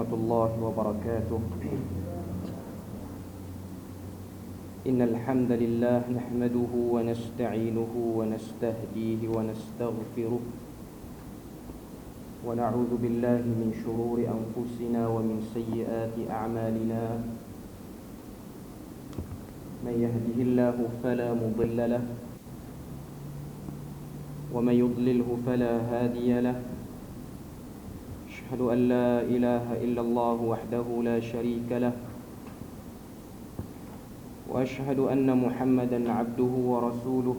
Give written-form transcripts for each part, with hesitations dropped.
ورحمة الله وبركاته. إن الحمد لله نحمده ونستعينه ونستهديه ونستغفره ونعوذ بالله من شرور أنفسنا ومن سيئات أعمالنا. من يهده الله فلا مضل له ومن يضلله فلا هادي له. أشهد أن لا إله إلا الله وحده لا شريك له وأشهد أن محمدا عبده ورسوله.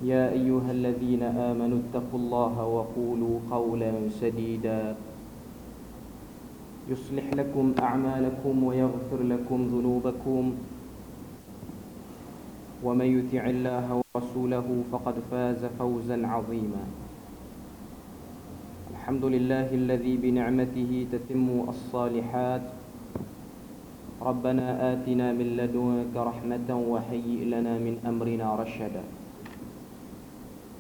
يا أيها الذين آمنوا اتقوا الله وقولوا قولا سديدا يصلح لكم أعمالكم ويغفر لكم ذنوبكم ومن يطع الله ورسوله فقد فاز فوزا عظيما. الحمد لله الذي بنعمته تتم الصالحات. ربنا آتنا من لدنك رحمة وهيئ لنا من أمرنا رشدا.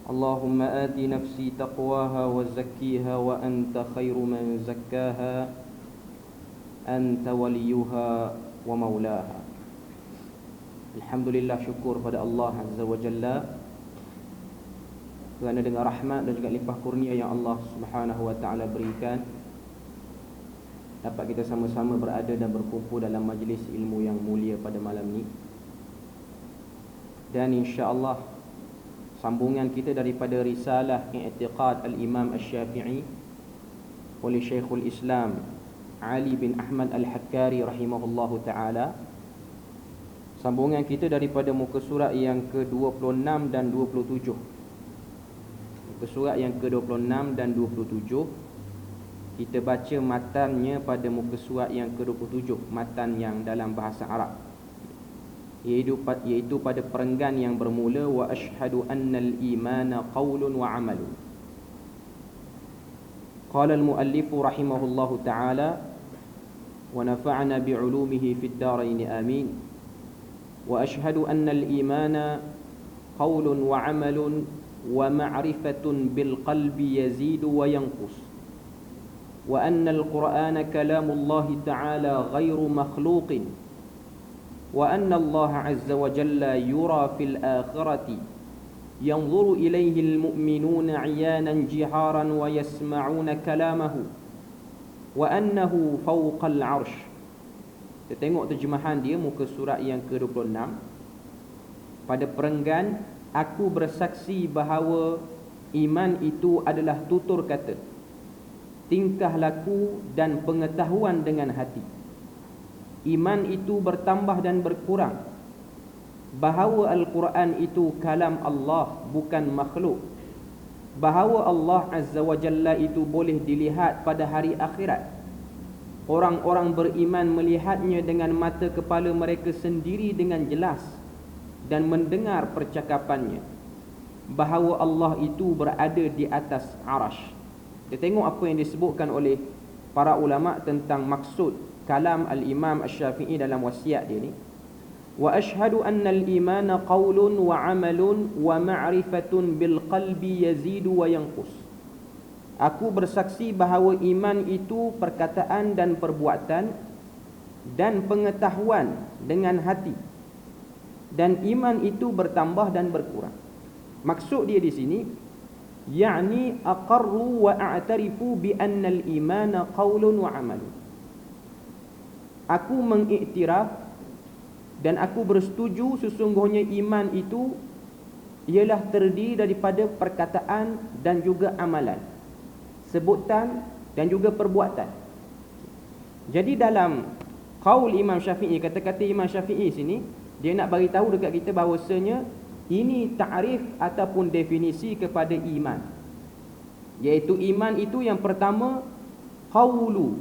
اللهم آت نفسي تقواها وزكيها وأنت خير من زكاها أنت وليها ومولاها. Alhamdulillah, syukur pada Allah Azza wa Jalla kerana dengan rahmat dan juga limpah kurnia yang Allah Subhanahu wa Ta'ala berikan, dapat kita sama-sama berada dan berkumpul dalam majlis ilmu yang mulia pada malam ni. Dan insya-Allah sambungan kita daripada risalah I'tiqad al-Imam Asy-Syafi'i oleh Syekhul Islam Ali bin Ahmad Al-Hakkari rahimahullahu ta'ala. Sambungan kita daripada muka surat yang ke-26 dan 27. Muka surat yang ke-26 dan 27. Kita baca matannya pada muka surat yang ke-27, matan yang dalam bahasa Arab, iaitu pada perenggan yang bermula wa asyhadu annal imana qaulun wa amalun. Qala al-muallif rahimahullahu ta'ala wa nafa'ana bi'ulumihi fid darain amin. Wa asyhadu annal imana qaulun wa amalun wa ma'rifatun bil qalbi yazidu wa yanqus. Wa annal qur'ana kalamullahi ta'ala ghairu makhluqin. Wa anna Allah azza wa jalla yura fil akhirati yanzuru ilayhi al-mu'minuna 'iyanan jiharan wa yasma'una kalamahu wa annahu fawqa al-'arsy. Kita tengok terjemahan dia muka surat yang ke-26. Pada perenggan, aku bersaksi bahawa iman itu adalah tutur kata, tingkah laku dan pengetahuan dengan hati. Iman itu bertambah dan berkurang. Bahawa Al-Quran itu kalam Allah, bukan makhluk. Bahawa Allah Azza wa Jalla itu boleh dilihat pada hari akhirat. Orang-orang beriman melihatnya dengan mata kepala mereka sendiri dengan jelas dan mendengar percakapannya. Bahawa Allah itu berada di atas arasy. Kita tengok apa yang disebutkan oleh para ulama tentang maksud kalam al-Imam Asy-Syafi'i dalam wasiat dia ni. Wa asyhadu anna al-imana qaulun wa amalun wa ma'rifatun bil qalbi yazidu wa yanqus. Aku bersaksi bahawa iman itu perkataan dan perbuatan dan pengetahuan dengan hati, dan iman itu bertambah dan berkurang. Maksud dia di sini, yakni aqarru wa a'tarifu bi anna al-imana qaulun wa amalun. Aku mengiktiraf dan aku bersetuju sesungguhnya iman itu ialah terdiri daripada perkataan dan juga amalan, sebutan dan juga perbuatan. Jadi dalam qaul Imam Syafi'i, kata-kata Imam Syafi'i sini, dia nak bagi tahu dekat kita bahawasanya ini ta'rif ataupun definisi kepada iman. Iaitu iman itu yang pertama qaulun.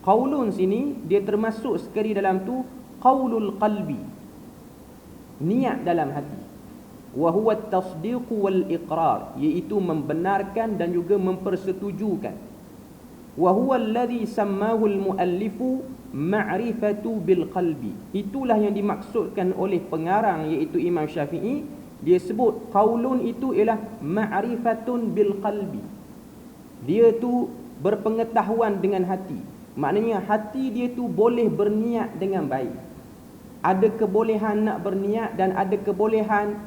Qaulun sini dia termasuk sekali dalam tu qaulul qalbi, niat dalam hati. Wa huwa at-tasdiq wal iqrar, iaitu membenarkan dan juga mempersetujukan. Wa huwa alladhi sammahu al-muallifu ma'rifatu bil qalbi. Itulah yang dimaksudkan oleh pengarang iaitu Imam Syafi'i. Dia sebut qaulun itu ialah ma'rifatun bil qalbi, Dia tu berpengetahuan dengan hati. Maknanya hati dia tu boleh berniat dengan baik. Ada kebolehan nak berniat dan ada kebolehan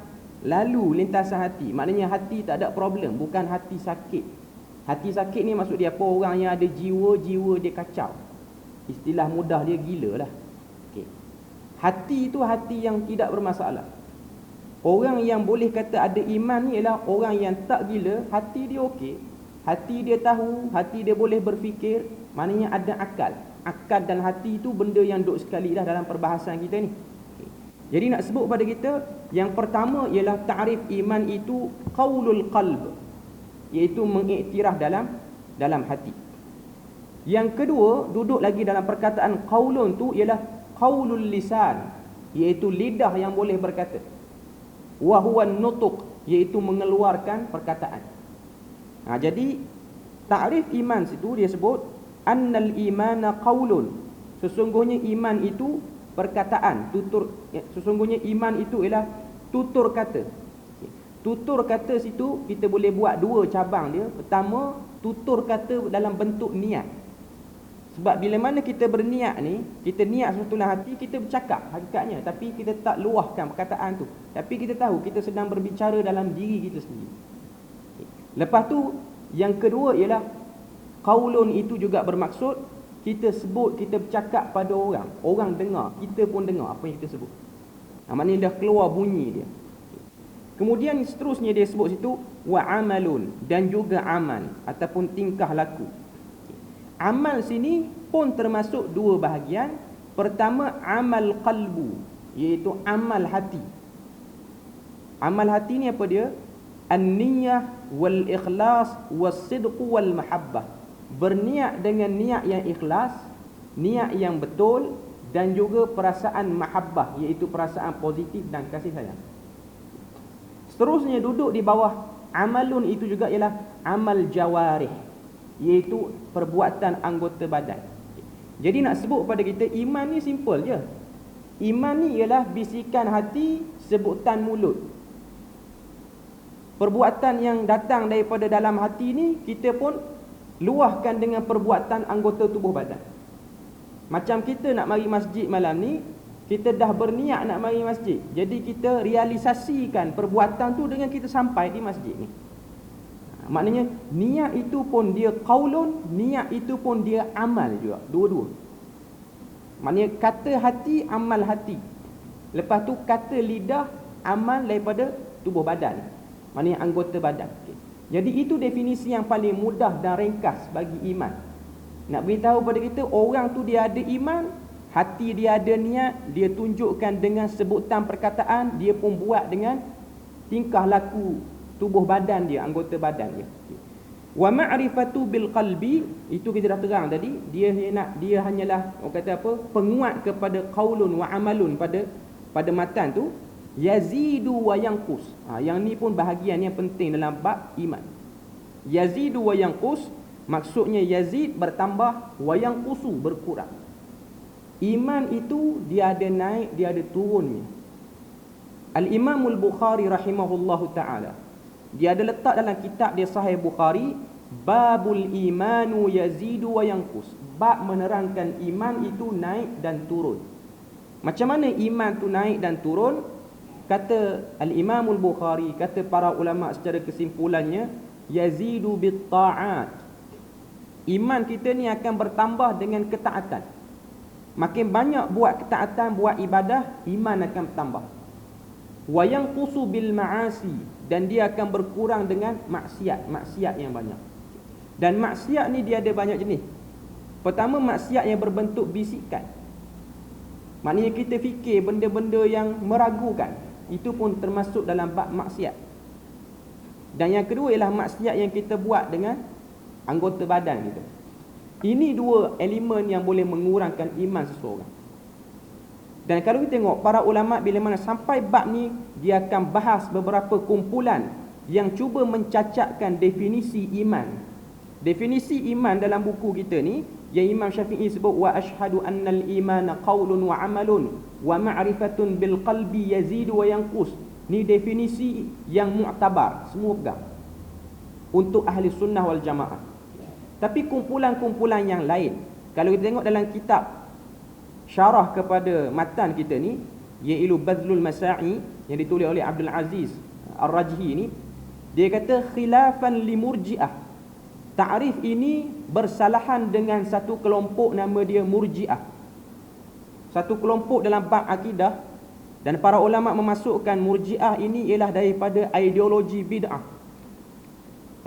lalu lintasan hati. Maknanya hati tak ada problem, bukan hati sakit. Hati sakit ni maksud dia apa? Orang yang ada jiwa dia kacau. Istilah mudah dia gila lah. Okay. Hati itu hati yang tidak bermasalah. Orang yang boleh kata ada iman ni ialah orang yang tak gila, hati dia okey. Hati dia tahu, hati dia boleh berfikir, maknanya ada akal. Akal dan hati itu benda yang duk sekali dah dalam perbahasan kita ni. Okay. Jadi nak sebut pada kita, yang pertama ialah ta'rif iman itu qaulul qalb, iaitu mengiktiraf dalam hati. Yang kedua, duduk lagi dalam perkataan qaulun tu ialah qaulul lisan, iaitu lidah yang boleh berkata. Wa huwa nutuq, iaitu mengeluarkan perkataan. Jadi takrif iman situ dia sebut annal imana qaulun. Sesungguhnya iman itu perkataan, tutur. Sesungguhnya iman itu ialah tutur kata. Tutur kata situ kita boleh buat dua cabang dia. Pertama, tutur kata dalam bentuk niat. Sebab bila mana kita berniat ni, kita niat sesuatu dalam hati, kita bercakap hakikatnya, tapi kita tak luahkan perkataan tu. Tapi kita tahu kita sedang berbicara dalam diri kita sendiri. Lepas tu, yang kedua ialah qaulun itu juga bermaksud kita sebut, kita bercakap pada orang. Orang dengar, kita pun dengar apa yang kita sebut. Maknanya dah keluar bunyi dia. Kemudian seterusnya dia sebut situ wa amalun, dan juga amal ataupun tingkah laku. Amal sini pun termasuk dua bahagian. Pertama, amal qalbu, iaitu amal hati. Amal hati ni apa dia? An-niyah wal ikhlas was sidq wal mahabbah. Berniat dengan niat yang ikhlas, niat yang betul, dan juga perasaan mahabbah, iaitu perasaan positif dan kasih sayang. Seterusnya duduk di bawah amalun itu juga ialah amal jawarih, iaitu perbuatan anggota badan. Jadi nak sebut pada kita, iman ni simple je. Iman ni ialah bisikan hati, sebutan mulut. Perbuatan yang datang daripada dalam hati ni, kita pun luahkan dengan perbuatan anggota tubuh badan. Macam kita nak mari masjid malam ni, kita dah berniat nak mari masjid. Jadi kita realisasikan perbuatan tu dengan kita sampai di masjid ni. Maknanya niat itu pun dia qaulun, niat itu pun dia amal juga, dua-dua. Maknanya kata hati, amal hati. Lepas tu kata lidah, amal daripada tubuh badan. Maknanya anggota badan. Jadi itu definisi yang paling mudah dan ringkas bagi iman. Nak beritahu pada kita, orang tu dia ada iman, hati dia ada niat, dia tunjukkan dengan sebutan perkataan, dia pun buat dengan tingkah laku tubuh badan dia, anggota badan dia. Wa ma'rifatu bil qalbi, itu kita dah terang tadi, dia hanyalah orang kata apa, penguat kepada qaulun wa amalun pada matan tu. Yazidu wa yanqus. Yang ni pun bahagian yang penting dalam bab iman. Yazidu wa yanqus, maksudnya yazid bertambah, wa yanqusu berkurang. Iman itu dia ada naik, dia ada turunnya. Al-Imam Al-Bukhari rahimahullahu ta'ala, dia ada letak dalam kitab dia Sahih Bukhari, babul imanu yazidu wa yanqus. Bab menerangkan iman itu naik dan turun. Macam mana iman tu naik dan turun? Kata Al-Imam Al-Bukhari, kata para ulama secara kesimpulannya, yazidu bit ta'at. Iman kita ni akan bertambah dengan ketaatan. Makin banyak buat ketaatan, buat ibadah, iman akan bertambah. Wa yanqusu bil ma'asi, dan dia akan berkurang dengan maksiat yang banyak. Dan maksiat ni dia ada banyak jenis. Pertama, maksiat yang berbentuk bisikan. Maknanya kita fikir benda-benda yang meragukan, itu pun termasuk dalam bab maksiat. Dan yang kedua ialah maksiat yang kita buat dengan anggota badan kita. Ini dua elemen yang boleh mengurangkan iman seseorang. Dan kalau kita tengok para ulama bila mana sampai bab ni, dia akan bahas beberapa kumpulan yang cuba mencacatkan definisi iman. Definisi iman dalam buku kita ni, yang Imam Syafi'i sebut wa asyhadu annal imana qaulun wa amalun wa ma'rifatun bil qalbi yazidu wa yanqus. Ni definisi yang mu'tabar, semua pegang untuk ahli sunnah wal jamaah. Tapi kumpulan-kumpulan yang lain, kalau kita tengok dalam kitab syarah kepada matan kita ni, iaitu Badlul Masa'i yang ditulis oleh Abdul Aziz Ar-Rajhi ni, dia kata khilafan li murji'ah. Ta'rif ini bersalahan dengan satu kelompok nama dia Murji'ah. Satu kelompok dalam bab akidah, dan para ulama memasukkan Murji'ah ini ialah daripada ideologi bid'ah.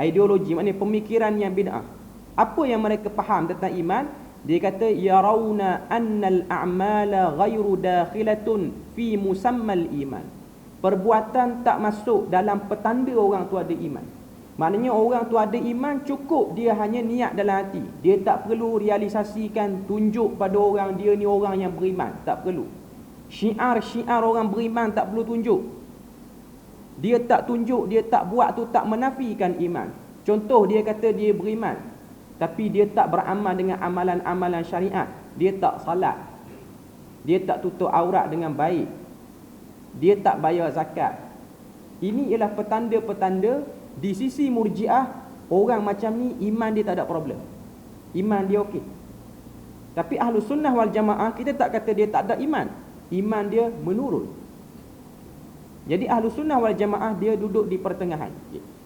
Ideologi maknanya pemikiran yang bid'ah. Apa yang mereka faham tentang iman? Dia kata yarawna annal a'mala ghairu dakhilatun fi musammal iman. Perbuatan tak masuk dalam petanda orang tu ada iman. Maknanya orang tu ada iman, cukup dia hanya niat dalam hati. Dia tak perlu realisasikan, tunjuk pada orang dia ni orang yang beriman. Tak perlu. Syiar-syiar orang beriman tak perlu tunjuk. Dia tak tunjuk, dia tak buat tu tak menafikan iman. Contoh, dia kata dia beriman, tapi dia tak beramal dengan amalan-amalan syariat. Dia tak salat, dia tak tutup aurat dengan baik, dia tak bayar zakat. Ini ialah petanda-petanda di sisi Murji'ah. Orang macam ni iman dia tak ada problem, iman dia okey. Tapi Ahlus Sunnah wal Jamaah, kita tak kata dia tak ada iman, iman dia menurun. Jadi Ahlus Sunnah wal Jamaah dia duduk di pertengahan.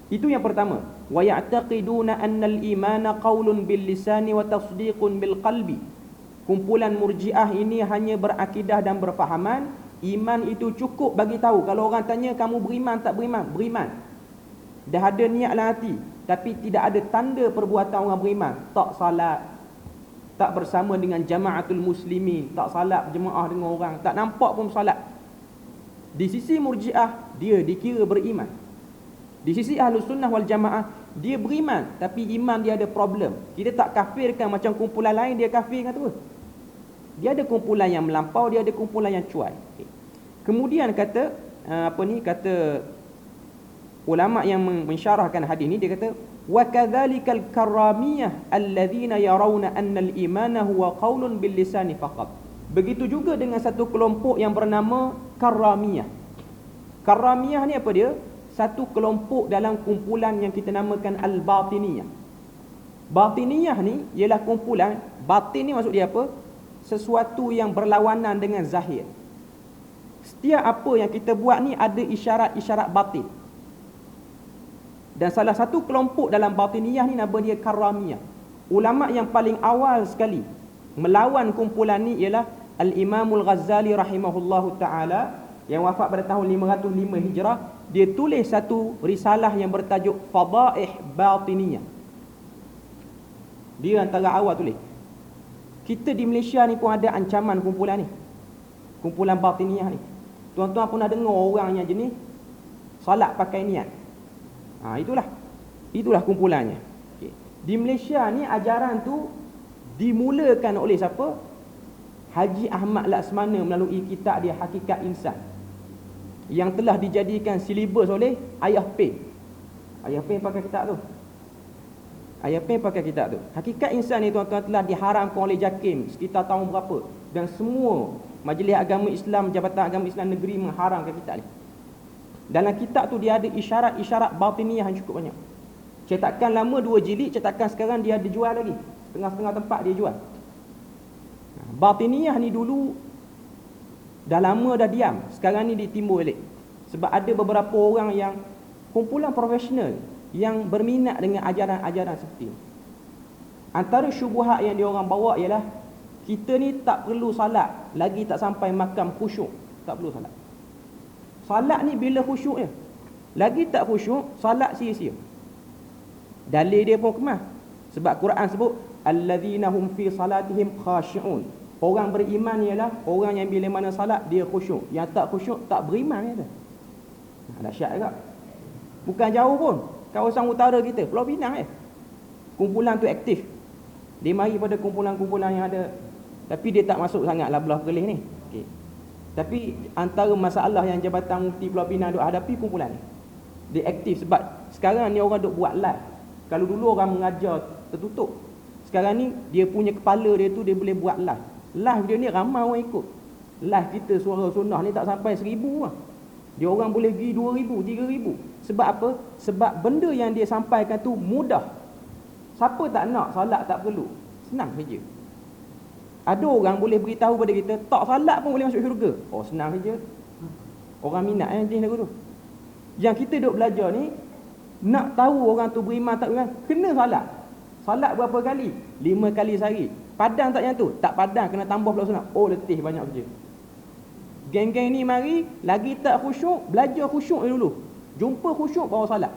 Itu yang pertama. Wa ya'taqiduna annal imana qaulun bil lisani wa tasdiqun bil qalbi. Kumpulan Murji'ah ini hanya berakidah dan berfahaman. Iman itu cukup bagi tahu. Kalau orang tanya kamu beriman tak beriman? Beriman. Dah ada niat dalam hati, tapi tidak ada tanda perbuatan orang beriman. Tak salat, tak bersama dengan jamaatul muslimin, tak salat berjemaah dengan orang, tak nampak pun salat. Di sisi Murji'ah dia dikira beriman. Di sisi Ahlus Sunnah wal Jamaah dia beriman, tapi iman dia ada problem. Kita tak kafirkan macam kumpulan lain dia kafirkan tu. Dia ada kumpulan yang melampau, dia ada kumpulan yang cuai. Kemudian kata kata ulama yang mensyarahkan hadis ni, dia kata wa kadzalikal karramiyah alladzina yarawna anna al-imana huwa qaulun bil lisani faqat. Begitu juga dengan satu kelompok yang bernama Karramiyah. Karramiyah ni apa dia? Satu kelompok dalam kumpulan yang kita namakan Al-Batiniyah. Batiniyah ni ialah kumpulan, batin ni maksud dia apa? Sesuatu yang berlawanan dengan zahir. Setiap apa yang kita buat ni ada isyarat-isyarat batin. Dan salah satu kelompok dalam Batiniyah ni nama dia Karramiyah. Ulama yang paling awal sekali melawan kumpulan ni ialah Al-Imamul Ghazali rahimahullahu ta'ala, yang wafat pada tahun 505 Hijrah. Dia tulis satu risalah yang bertajuk Fadaih Batiniyah. Dia antara awal tulis. Kita di Malaysia ni pun ada ancaman kumpulan ni, kumpulan Batiniyah ni. Tuan-tuan pernah dengar orang yang jenis salat pakai niat? Itulah kumpulannya. Okay. Di Malaysia ni ajaran tu dimulakan oleh siapa? Haji Ahmad Laksmana melalui kitab dia Hakikat Insan, yang telah dijadikan silibus oleh Ayah Peng. Ayah Peng pakai kitab tu. Hakikat Insan ni tuan-tuan telah diharamkan oleh JAKIM sekitar tahun berapa, dan semua Majlis Agama Islam, Jabatan Agama Islam Negeri mengharamkan kitab ni. Dalam kitab tu dia ada isyarat-isyarat batiniyah yang cukup banyak. Cetakan lama 2 jilid, cetakan sekarang dia ada jual lagi. Setengah-setengah tempat dia jual. Batiniyah ni dulu dah lama dah diam, sekarang ni ditimbul balik. Sebab ada beberapa orang yang kumpulan profesional yang berminat dengan ajaran-ajaran seperti ini. Antara syubhat yang dia orang bawa ialah kita ni tak perlu salat lagi tak sampai makam khusyuk. Tak perlu salat. Salat ni bila khusyuknya. Lagi tak khusyuk, salat sia-sia. Dalil dia pun kemas. Sebab Quran sebut alladzina hum fi salatihim khashi'un. Orang beriman ialah orang yang bila mana salat dia khusyuk. Yang tak khusyuk tak beriman kata. Dahsyat juga. Bukan jauh pun, kawasan utara kita, Pulau Pinang kumpulan tu aktif. Dia mari pada kumpulan-kumpulan yang ada, tapi dia tak masuk sangatlah belah Perlis ni. Okey. Tapi antara masalah yang Jabatan Mufti Pulau Pinang duk hadapi kumpulan ni. Dia aktif sebab sekarang ni orang duk buat live. Kalau dulu orang mengajar tertutup, sekarang ni dia punya kepala dia tu dia boleh buat live. Live dia ni ramai orang ikut. Live kita Suara Sunnah ni tak sampai 1,000 lah. Dia orang boleh pergi 2,000, 3,000. Sebab apa? Sebab benda yang dia sampaikan tu mudah. Siapa tak nak solat tak perlu? Senang saja. Ada orang boleh beritahu pada kita, tak solat pun boleh masuk syurga. Oh, senang saja. Orang minat jenis lagu tu. Yang kita duk belajar ni, nak tahu orang tu beriman tak beriman, kena solat. Solat berapa kali? 5 kali sehari. Padang tak yang tu? Tak padang, kena tambah pula sunat. Oh, letih banyak kerja. Geng-geng ni mari, lagi tak khusyuk, belajar khusyuk dulu. Jumpa khusyuk bawa solat.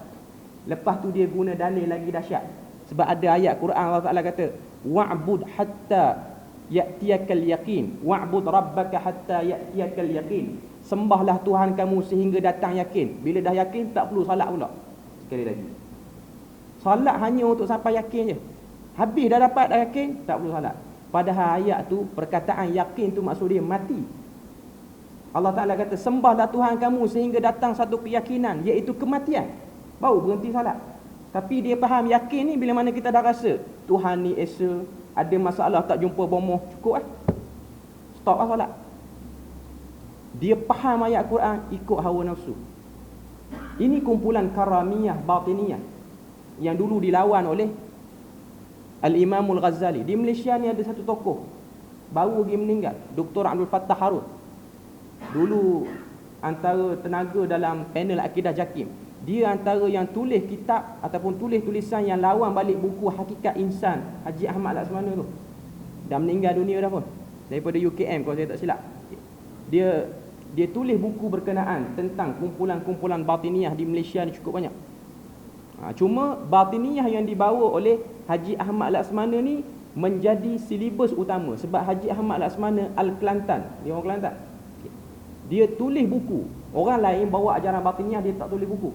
Lepas tu dia guna dalil lagi dahsyat. Sebab ada ayat Quran Allah Ta'ala kata, wa'bud hatta ya'tiyakal yaqin, wa'bud rabbaka hatta ya'tiyakal yaqin. Sembahlah Tuhan kamu sehingga datang yakin. Bila dah yakin tak perlu solat pula. Sekali lagi, solat hanya untuk sampai yakin je. Habis dah dapat dah yakin, tak perlu solat. Padahal ayat tu, perkataan yakin tu maksud dia mati. Allah Ta'ala kata, sembahlah Tuhan kamu sehingga datang satu keyakinan, iaitu kematian, baru berhenti solat. Tapi dia faham yakin ni bila mana kita dah rasa Tuhan ni esa, ada masalah tak jumpa bomoh, cukup lah, stop lah solat. Dia faham ayat Quran ikut hawa nafsu. Ini kumpulan karamiyah batiniyah yang dulu dilawan oleh Al-Imamul Ghazali. Di Malaysia ni ada satu tokoh baru lagi meninggal, Dr. Abdul Fattah Harun. Dulu antara tenaga dalam panel Akidah Jakim. Dia antara yang tulis kitab ataupun tulis tulisan yang lawan balik buku Hakikat Insan Haji Ahmad Laksmana tu. Dah meninggal dunia dah pun, daripada UKM kalau saya tak silap. Dia tulis buku berkenaan tentang kumpulan-kumpulan batiniyah di Malaysia ni cukup banyak. Cuma batiniyah yang dibawa oleh Haji Ahmad Laksmana ni menjadi silibus utama. Sebab Haji Ahmad Laksmana Al-Kelantan, dia orang Kelantan. Dia tulis buku. Orang lain bawa ajaran batiniyah, dia tak tulis buku.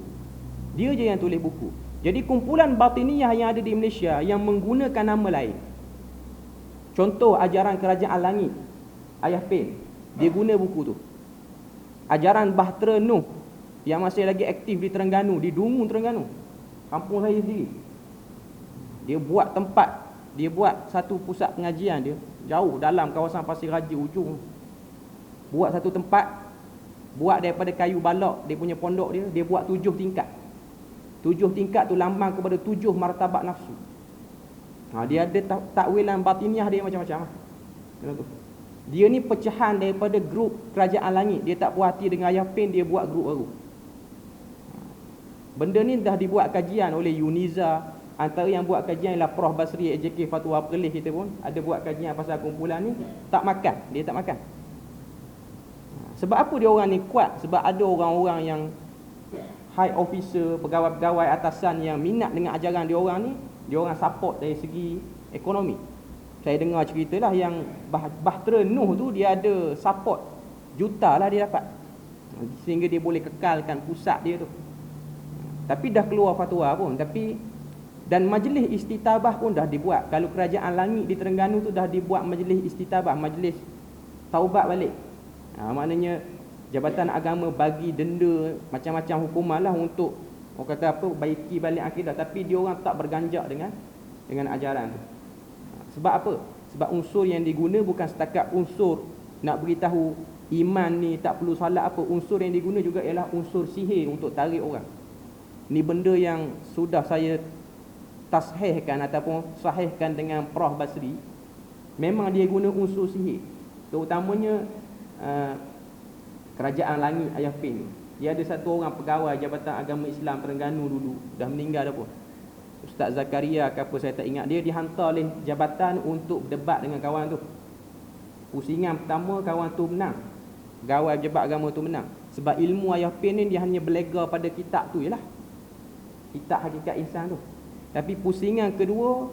Dia je yang tulis buku. Jadi kumpulan batiniyah yang ada di Malaysia yang menggunakan nama lain. Contoh ajaran Kerajaan Langit, Ayah Pen, dia guna buku tu. Ajaran Bahtera Nuh yang masih lagi aktif di Terengganu, di Dungu Terengganu, kampung saya sendiri. Dia buat tempat, dia buat satu pusat pengajian dia jauh dalam kawasan Pasir Raja ujung. Buat satu tempat, buat daripada kayu balak dia punya pondok dia buat 7 tingkat. 7 tingkat tu lambang kepada 7 martabat nafsu. Dia ada takwilan batiniyah dia macam-macam. Dia ni pecahan daripada grup Kerajaan Langit. Dia tak puas hati dengan Ayah Pen, dia buat grup baru. Benda ni dah dibuat kajian oleh Yuniza. Antara yang buat kajian ialah Prof Basri AJK Fatwa Perlis, kita pun ada buat kajian pasal kumpulan ni. Tak makan, dia tak makan. Sebab apa dia orang ni kuat? Sebab ada orang-orang yang high officer, pegawai-pegawai atasan yang minat dengan ajaran dia orang ni. Dia orang support dari segi ekonomi. Saya dengar ceritalah yang Bahtera Nuh tu dia ada support juta lah dia dapat, sehingga dia boleh kekalkan pusat dia tu. Tapi dah keluar fatwa pun. Dan majlis istitabah pun dah dibuat. Kalau Kerajaan Langit di Terengganu tu dah dibuat majlis istitabah, majlis taubat balik. Maknanya Jabatan Agama bagi denda macam-macam hukuman lah untuk orang kata apa, baiki balik akidah. Tapi dia orang tak berganjak dengan ajaran tu. Sebab apa? Sebab unsur yang diguna bukan setakat unsur nak beritahu iman ni tak perlu solat apa. Unsur yang diguna juga ialah unsur sihir untuk tarik orang. Ni benda yang sudah saya tashihkan ataupun sahihkan dengan Prof Basri. Memang dia guna unsur sihir. Terutamanya Kerajaan Langit Ayah Pen. Dia ada satu orang pegawai Jabatan Agama Islam Terengganu dulu, dah meninggal dah pun, Ustaz Zakaria ke apa saya tak ingat. Dia dihantar oleh jabatan untuk debat dengan kawan tu. Pusingan pertama kawan tu menang, pegawai Pejabat Agama tu menang. Sebab ilmu Ayah Pen ni dia hanya berlega pada kitab tu je lah, kitab Hakikat Insan tu. Tapi pusingan kedua,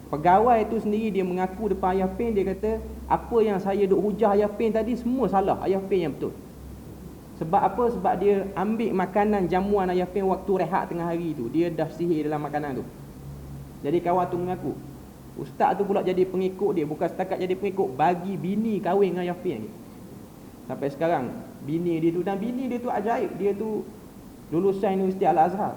pegawai tu sendiri dia mengaku depan Ayah Pen, dia kata apa yang saya duk hujah Ayah Pen tadi semua salah, Ayah Pen yang betul. Sebab apa? Sebab dia ambil makanan jamuan Ayah Pen waktu rehat tengah hari tu, dia dah sihir dalam makanan tu. Jadi kawan tu mengaku. Ustaz tu pula jadi pengikut dia. Bukan setakat jadi pengikut, bagi bini kahwin dengan Ayah Pen. Sampai sekarang bini dia tu, dan bini dia tu ajaib. Dia tu lulusan Universiti Al-Azhar,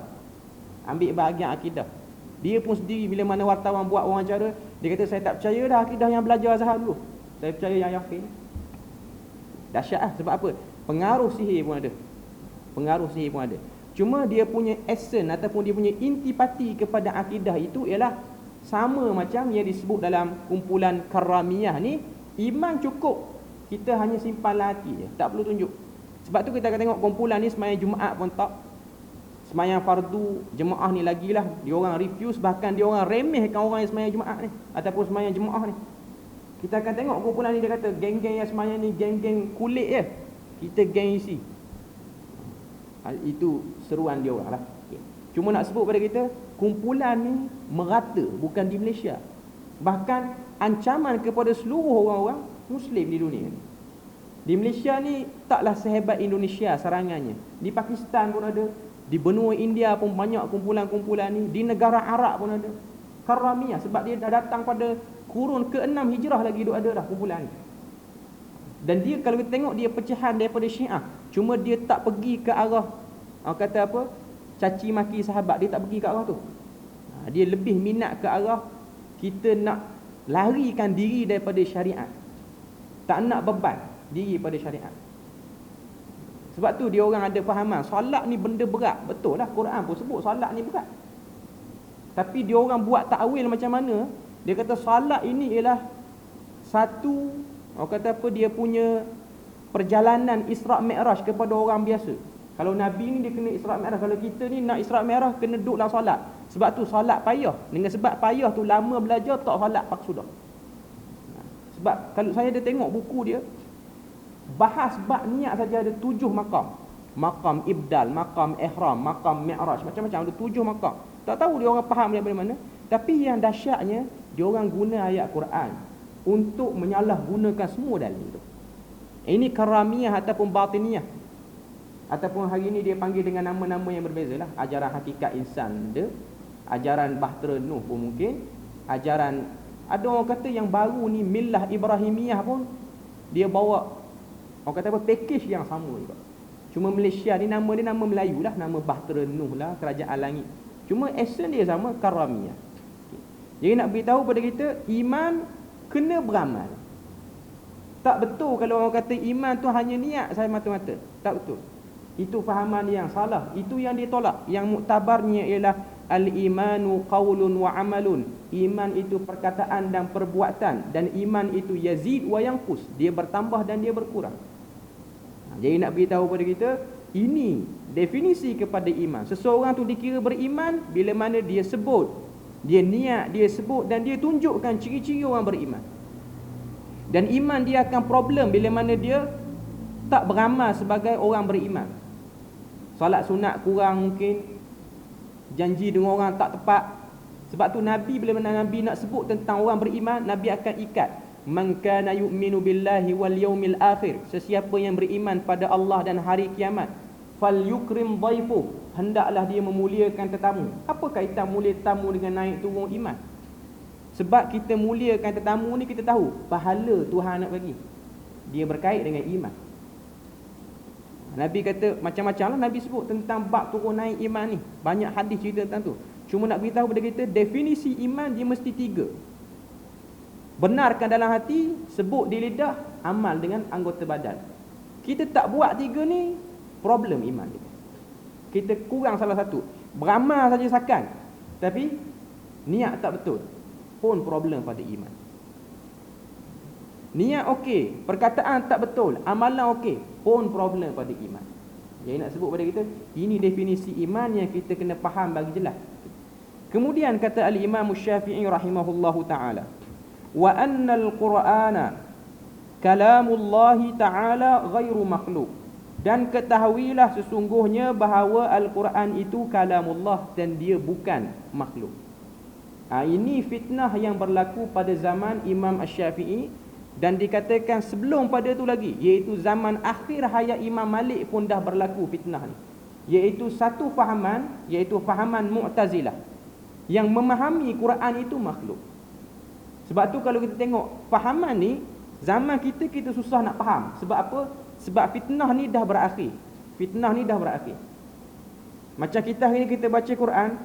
ambil bahagian akidah. Dia pun sendiri bila mana wartawan buat wawancara, dia kata saya tak percaya dah akidah yang belajar Azhar dulu, saya percaya yang Ayah Pen. Dahsyat lah. Sebab apa? Pengaruh sihir pun ada. Pengaruh sihir pun ada. Cuma dia punya essence ataupun dia punya intipati kepada akidah itu ialah sama macam yang disebut dalam kumpulan Karamiyah ni. Iman cukup, kita hanya simpan hati je, tak perlu tunjuk. Sebab tu kita akan tengok kumpulan ni sembahyang Jumaat pun tak, sembahyang fardu jemaah ni lagilah dia orang refuse, bahkan dia orang remehkan orang yang sembahyang Jumaat ni ataupun sembahyang jemaah ni. Kita akan tengok kumpulan ni dia kata geng-geng yang sembahyang ni geng-geng kulit je, kita geng isi. Itu seruan dia orang lah. Cuma nak sebut pada kita, kumpulan ni merata, bukan di Malaysia, bahkan ancaman kepada seluruh orang-orang Muslim di dunia ni. Di Malaysia ni taklah sehebat Indonesia serangannya. Di Pakistan pun ada, di benua India pun banyak kumpulan-kumpulan ni, di negara Arab pun ada. Karamiyah, sebab dia dah datang pada kurun ke-6 Hijrah lagi duk ada dah kumpulan ni. Dan dia kalau kita tengok dia pecahan daripada Syiah, cuma dia tak pergi ke arah kata apa, caci maki sahabat, dia tak pergi ke arah tu. Dia lebih minat ke arah kita nak larikan diri daripada syariat, tak nak beban diri pada syariat. Sebab tu dia orang ada fahaman solat ni benda berat. Betul lah, Quran pun sebut solat ni berat. Tapi dia orang buat takwil macam mana? Dia kata solat ini ialah satu, orang kata apa, dia punya perjalanan Isra' Mi'raj kepada orang biasa. Kalau Nabi ni dia kena Isra' Mi'raj, kalau kita ni nak Isra' Mi'raj kena duduk dalam solat. Sebab tu solat payah. Dengan sebab payah tu lama belajar, tak solat pak sudah. Sebab kalau saya ada tengok buku dia, bahas bab niat saja ada 7 makam. Makam ibdal, makam ihram, makam mi'raj, macam-macam ada 7 makam. Tak tahu dia orang faham daripada mana. Tapi yang dahsyatnya, dia orang guna ayat Quran untuk menyalahgunakan semua dalil itu. Ini karamiyah ataupun batiniyah, ataupun hari ini dia panggil dengan nama-nama yang berbeza lah. Ajaran hakikat insan ada, ajaran Bahtera Nuh pun mungkin, ajaran, ada orang kata yang baru ni Millah Ibrahimiyah pun dia bawa, orang kata apa, package yang sama juga. Cuma Malaysia ni nama dia nama Melayu lah, nama Bahtera Nuh lah, Kerajaan Langit. Cuma essence dia sama, Karamiyah. Jadi nak beritahu pada kita, iman kena beramal. Tak betul kalau orang kata iman tu hanya niat saya mata-mata. Tak betul. Itu fahaman yang salah. Itu yang ditolak. Yang muktabarnya ialah al-imanu qaulun wa amalun. Iman itu perkataan dan perbuatan. Dan iman itu yazid wa yanqus. Dia bertambah dan dia berkurang. Jadi nak beritahu pada kita, ini definisi kepada iman. Seseorang tu dikira beriman bila mana dia sebut, dia niat, dia sebut dan dia tunjukkan ciri-ciri orang beriman. Dan iman dia akan problem bila mana dia tak beramal sebagai orang beriman. Salat sunat kurang mungkin, janji dengan orang tak tepat. Sebab tu Nabi bila mana Nabi nak sebut tentang orang beriman, Nabi akan ikat, man kana yu'minu billahi wal yaumil akhir, sesiapa yang beriman pada Allah dan hari kiamat, falyukrim dhaifuh, hendaklah dia memuliakan tetamu. Apa kaitan mulia tetamu dengan naik turun iman? Sebab kita muliakan tetamu ni, kita tahu pahala Tuhan nak bagi, dia berkait dengan iman. Nabi kata macam-macam lah Nabi sebut tentang bab turun naik iman ni. Banyak hadis cerita tentang tu. Cuma nak beritahu kepada kita, definisi iman dia mesti 3. Benarkan dalam hati, sebut di lidah, amal dengan anggota badan. Kita tak buat 3 ni, problem iman kita. Kita kurang salah satu. Beramal saja sakan, tapi niat tak betul, pun problem pada iman. Niat okey, perkataan tak betul, amalan okey, pun problem pada iman. Jadi nak sebut pada kita, ini definisi iman yang kita kena faham bagi jelas. Kemudian kata al-Imam Syafi'i rahimahullahu ta'ala, wa annal Qur'ana kalamullahi ta'ala ghairu makhluk. Dan ketahuilah sesungguhnya bahawa Al-Quran itu kalamullah dan dia bukan makhluk. Ini fitnah yang berlaku pada zaman Imam Asy-Syafi'i, dan dikatakan sebelum pada itu lagi, iaitu zaman akhir hayat Imam Malik pun dah berlaku fitnah ni. Iaitu satu fahaman, iaitu fahaman Mu'tazilah, yang memahami Quran itu makhluk. Sebab tu kalau kita tengok fahaman ni, zaman kita susah nak faham. Sebab apa? Sebab fitnah ni dah berakhir. Fitnah ni dah berakhir. Macam kita hari ni kita baca Quran,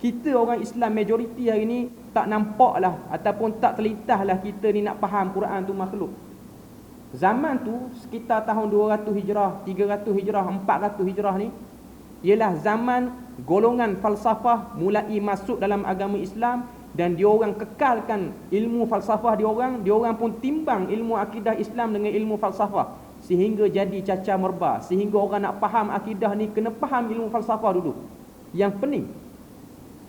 kita orang Islam majoriti hari ni tak nampak lah ataupun tak terlintas lah kita ni nak faham Quran tu makhluk. Zaman tu sekitar tahun 200 Hijrah, 300 Hijrah, 400 Hijrah ni, ialah zaman golongan falsafah mulai masuk dalam agama Islam, dan diorang kekalkan ilmu falsafah diorang pun timbang ilmu akidah Islam dengan ilmu falsafah, sehingga jadi cacah merba. Sehingga orang nak faham akidah ni kena faham ilmu falsafah dulu. Yang pening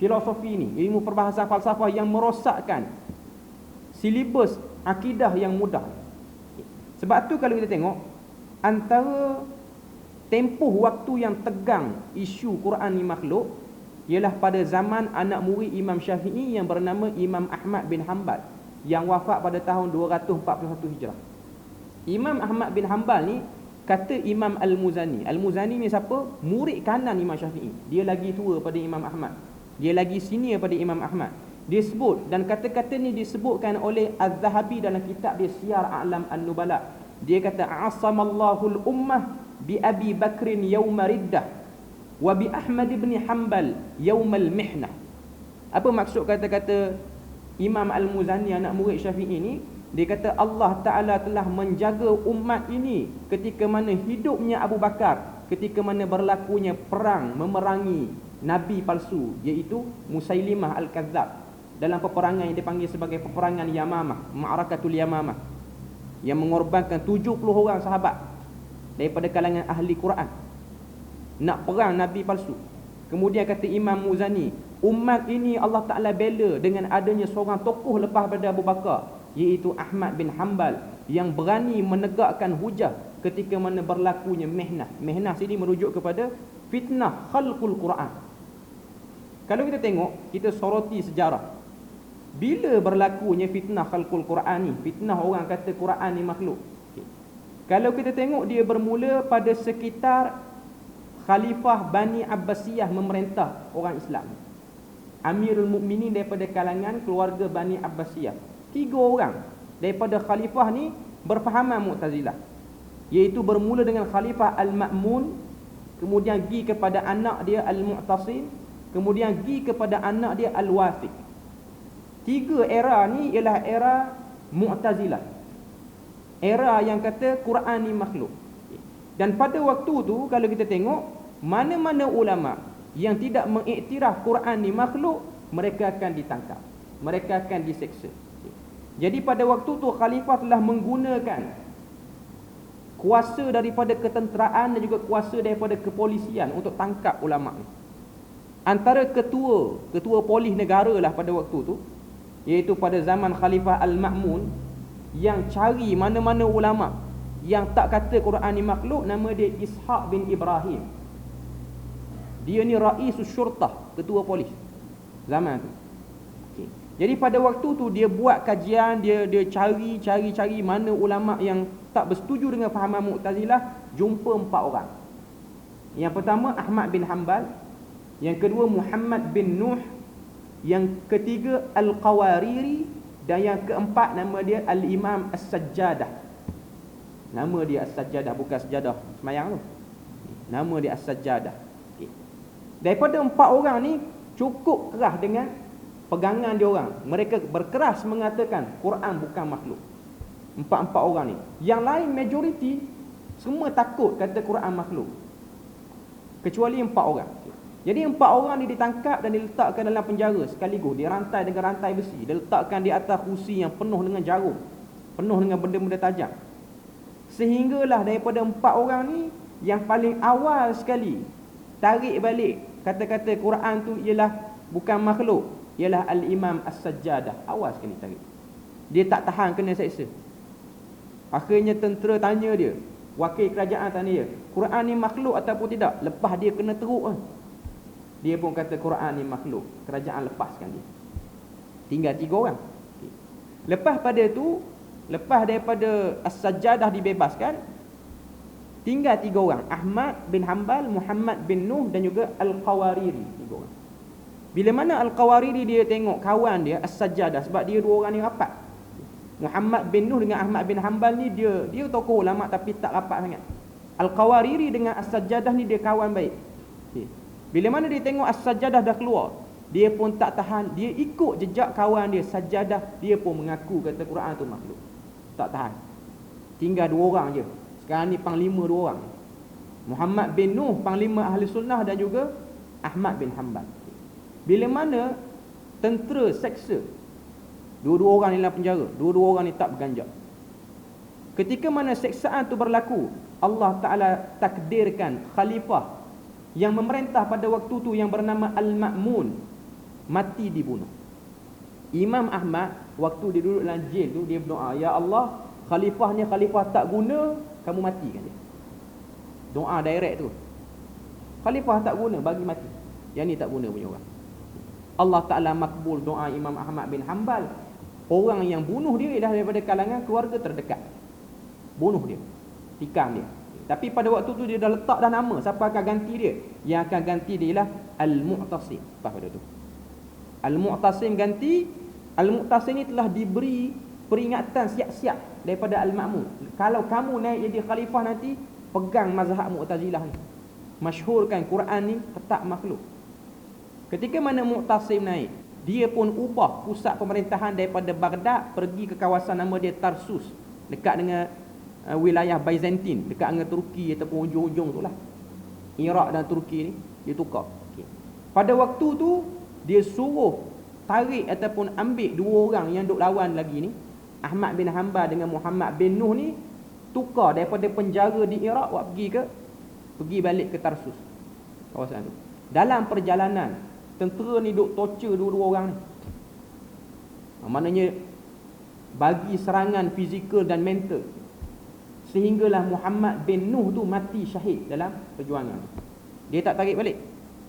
filosofi ni, ilmu perbahasan falsafah yang merosakkan silibus akidah yang mudah. Sebab tu kalau kita tengok, antara tempoh waktu yang tegang isu Quran ni makhluk ialah pada zaman anak murid Imam Syafi'i yang bernama Imam Ahmad bin Hanbal, yang wafat pada tahun 241 Hijrah. Imam Ahmad bin Hanbal ni kata Imam Al-Muzani. Al-Muzani ni siapa? Murid kanan Imam Syafi'i. Dia lagi tua pada Imam Ahmad, dia lagi senior pada Imam Ahmad. Dia sebut, dan kata-kata ni disebutkan oleh Az-Zahabi dalam kitab dia Siyar A'lam An-Nubala. Dia kata asamallahu al-ummah bi Abi Bakrin yawma riddah wa bi Ahmad bin Hanbal yawmal mihnah. Apa maksud kata-kata Imam Al-Muzani, anak murid Syafi'i ni? Dia kata Allah Ta'ala telah menjaga umat ini ketika mana hidupnya Abu Bakar, ketika mana berlakunya perang memerangi Nabi palsu, iaitu Musailimah Al-Kadzab, dalam peperangan yang dipanggil sebagai peperangan Yamamah, Ma'rakatul Yamamah, yang mengorbankan 70 orang sahabat daripada kalangan ahli Quran, nak perang Nabi palsu. Kemudian kata Imam Muzani, umat ini Allah Ta'ala bela dengan adanya seorang tokoh lepas pada Abu Bakar, iaitu Ahmad bin Hanbal, yang berani menegakkan hujah ketika mana berlakunya mihnah. Mihnah sini merujuk kepada fitnah khalqul Quran. Kalau kita tengok, kita soroti sejarah, bila berlakunya fitnah khalqul Quran ni, fitnah orang kata Quran ni makhluk. Kalau kita tengok, dia bermula pada sekitar Khalifah Bani Abbasiyah memerintah orang Islam. Amirul Mukminin daripada kalangan keluarga Bani Abbasiyah. 3 orang daripada khalifah ni berfahaman Mu'tazilah, iaitu bermula dengan Khalifah Al-Ma'mun, kemudian pergi kepada anak dia Al-Mu'tasim, kemudian pergi kepada anak dia Al-Wathiq. 3 era ni ialah era Mu'tazilah, era yang kata Quran ni makhluk. Dan pada waktu tu kalau kita tengok, mana-mana ulama yang tidak mengiktiraf Quran ni makhluk, mereka akan ditangkap, mereka akan diseksa. Jadi pada waktu tu khalifah telah menggunakan kuasa daripada ketenteraan dan juga kuasa daripada kepolisian untuk tangkap ulama ni. Antara ketua polis negara lah pada waktu tu, iaitu pada zaman Khalifah Al-Ma'mun, yang cari mana-mana ulama yang tak kata Quran ni makhluk, nama dia Ishaq bin Ibrahim. Dia ni Raisus Syurtah, ketua polis zaman tu. Jadi pada waktu tu dia buat kajian, dia cari mana ulama yang tak bersetuju dengan fahaman Mu'tazilah. Jumpa 4 orang. Yang pertama Ahmad bin Hanbal, yang kedua Muhammad bin Nuh, yang ketiga Al-Qawariri, dan yang keempat nama dia Al-Imam As-Sajjadah. Nama dia As-Sajjadah, bukan sejadah semayang tu. Nama dia As-Sajjadah. Daripada 4 orang ni cukup keras dengan pegangan dia orang. Mereka berkeras mengatakan Quran bukan makhluk. 4 orang ni. Yang lain majoriti semua takut kata Quran makhluk, kecuali 4 orang. Jadi 4 orang ni ditangkap dan diletakkan dalam penjara sekaligus. Dia rantai dengan rantai besi. Dia letakkan di atas kursi yang penuh dengan jarum, penuh dengan benda-benda tajam. Sehinggalah daripada 4 orang ni, yang paling awal sekali tarik balik kata-kata Quran tu ialah bukan makhluk, ialah Al-Imam As-Sajjadah. Awal sekali tarik. Dia tak tahan kena seksa. Akhirnya tentera tanya dia, wakil kerajaan tanya dia, Quran ni makhluk ataupun tidak? Lepas dia kena teruk, dia pun kata Quran ni makhluk. Kerajaan lepaskan dia. Tinggal 3 orang. Lepas pada tu, lepas daripada As-Sajjadah dibebaskan, tinggal 3 orang, Ahmad bin Hanbal, Muhammad bin Nuh dan juga Al-Qawariri. 3 orang. Bila mana Al-Qawariri dia tengok kawan dia As-Sajjadah, sebab dia 2 orang ni rapat. Muhammad bin Nuh dengan Ahmad bin Hanbal ni dia tokoh ulama tapi tak rapat sangat. Al-Qawariri dengan As-Sajjadah ni dia kawan baik. Bila mana dia tengok As-Sajjadah dah keluar, dia pun tak tahan, dia ikut jejak kawan dia Sajjadah, dia pun mengaku kata Quran tu makhluk. Tak tahan. Tinggal 2 orang je. Sekarang ni panglima 2 orang. Muhammad bin Nuh panglima ahli sunnah dan juga Ahmad bin Hanbal. Bila mana tentera seksa dua-dua orang ni dalam penjara, dua-dua orang ni tak berganjak. Ketika mana seksaan tu berlaku, Allah Ta'ala takdirkan khalifah yang memerintah pada waktu tu yang bernama Al-Ma'mun mati dibunuh. Imam Ahmad waktu dia duduk dalam jail tu, dia berdoa, ya Allah, khalifah ni khalifah tak guna, kamu matikan dia. Doa direct tu. Khalifah tak guna, bagi mati. Yang ni tak guna punya orang. Allah Ta'ala makbul doa Imam Ahmad bin Hanbal. Orang yang bunuh dia ialah daripada kalangan keluarga terdekat. Bunuh dia, tikam dia. Tapi pada waktu tu dia dah letak dah nama, siapa akan ganti dia? Yang akan ganti dia ialah Al-Mu'tasim. Apa pada tu? Al-Mu'tasim ganti. Al-Mu'tasim ni telah diberi peringatan siap-siap daripada Al-Ma'mun. Kalau kamu naik jadi khalifah nanti, pegang mazhab Mu'tazilah ni. Masyhurkan Quran ni tetap makhluk. Ketika mana Mu'tasim naik, dia pun ubah pusat pemerintahan daripada Baghdad pergi ke kawasan nama dia Tarsus, dekat dengan wilayah Byzantine, dekat dengan Turki ataupun hujung-hujung tu lah. Iraq dan Turki ni dia tukar. Okay. Pada waktu tu dia suruh tarik ataupun ambil dua orang yang duk lawan lagi ni, Ahmad bin Hanbal dengan Muhammad bin Nuh ni, tukar daripada penjara di Iraq pergi balik ke Tarsus, kawasan tu. Dalam perjalanan tentera ni duk torture dua-dua orang ni. Maknanya bagi serangan fizikal dan mental, sehinggalah Muhammad bin Nuh tu mati syahid dalam perjuangan. Dia tak tarik balik.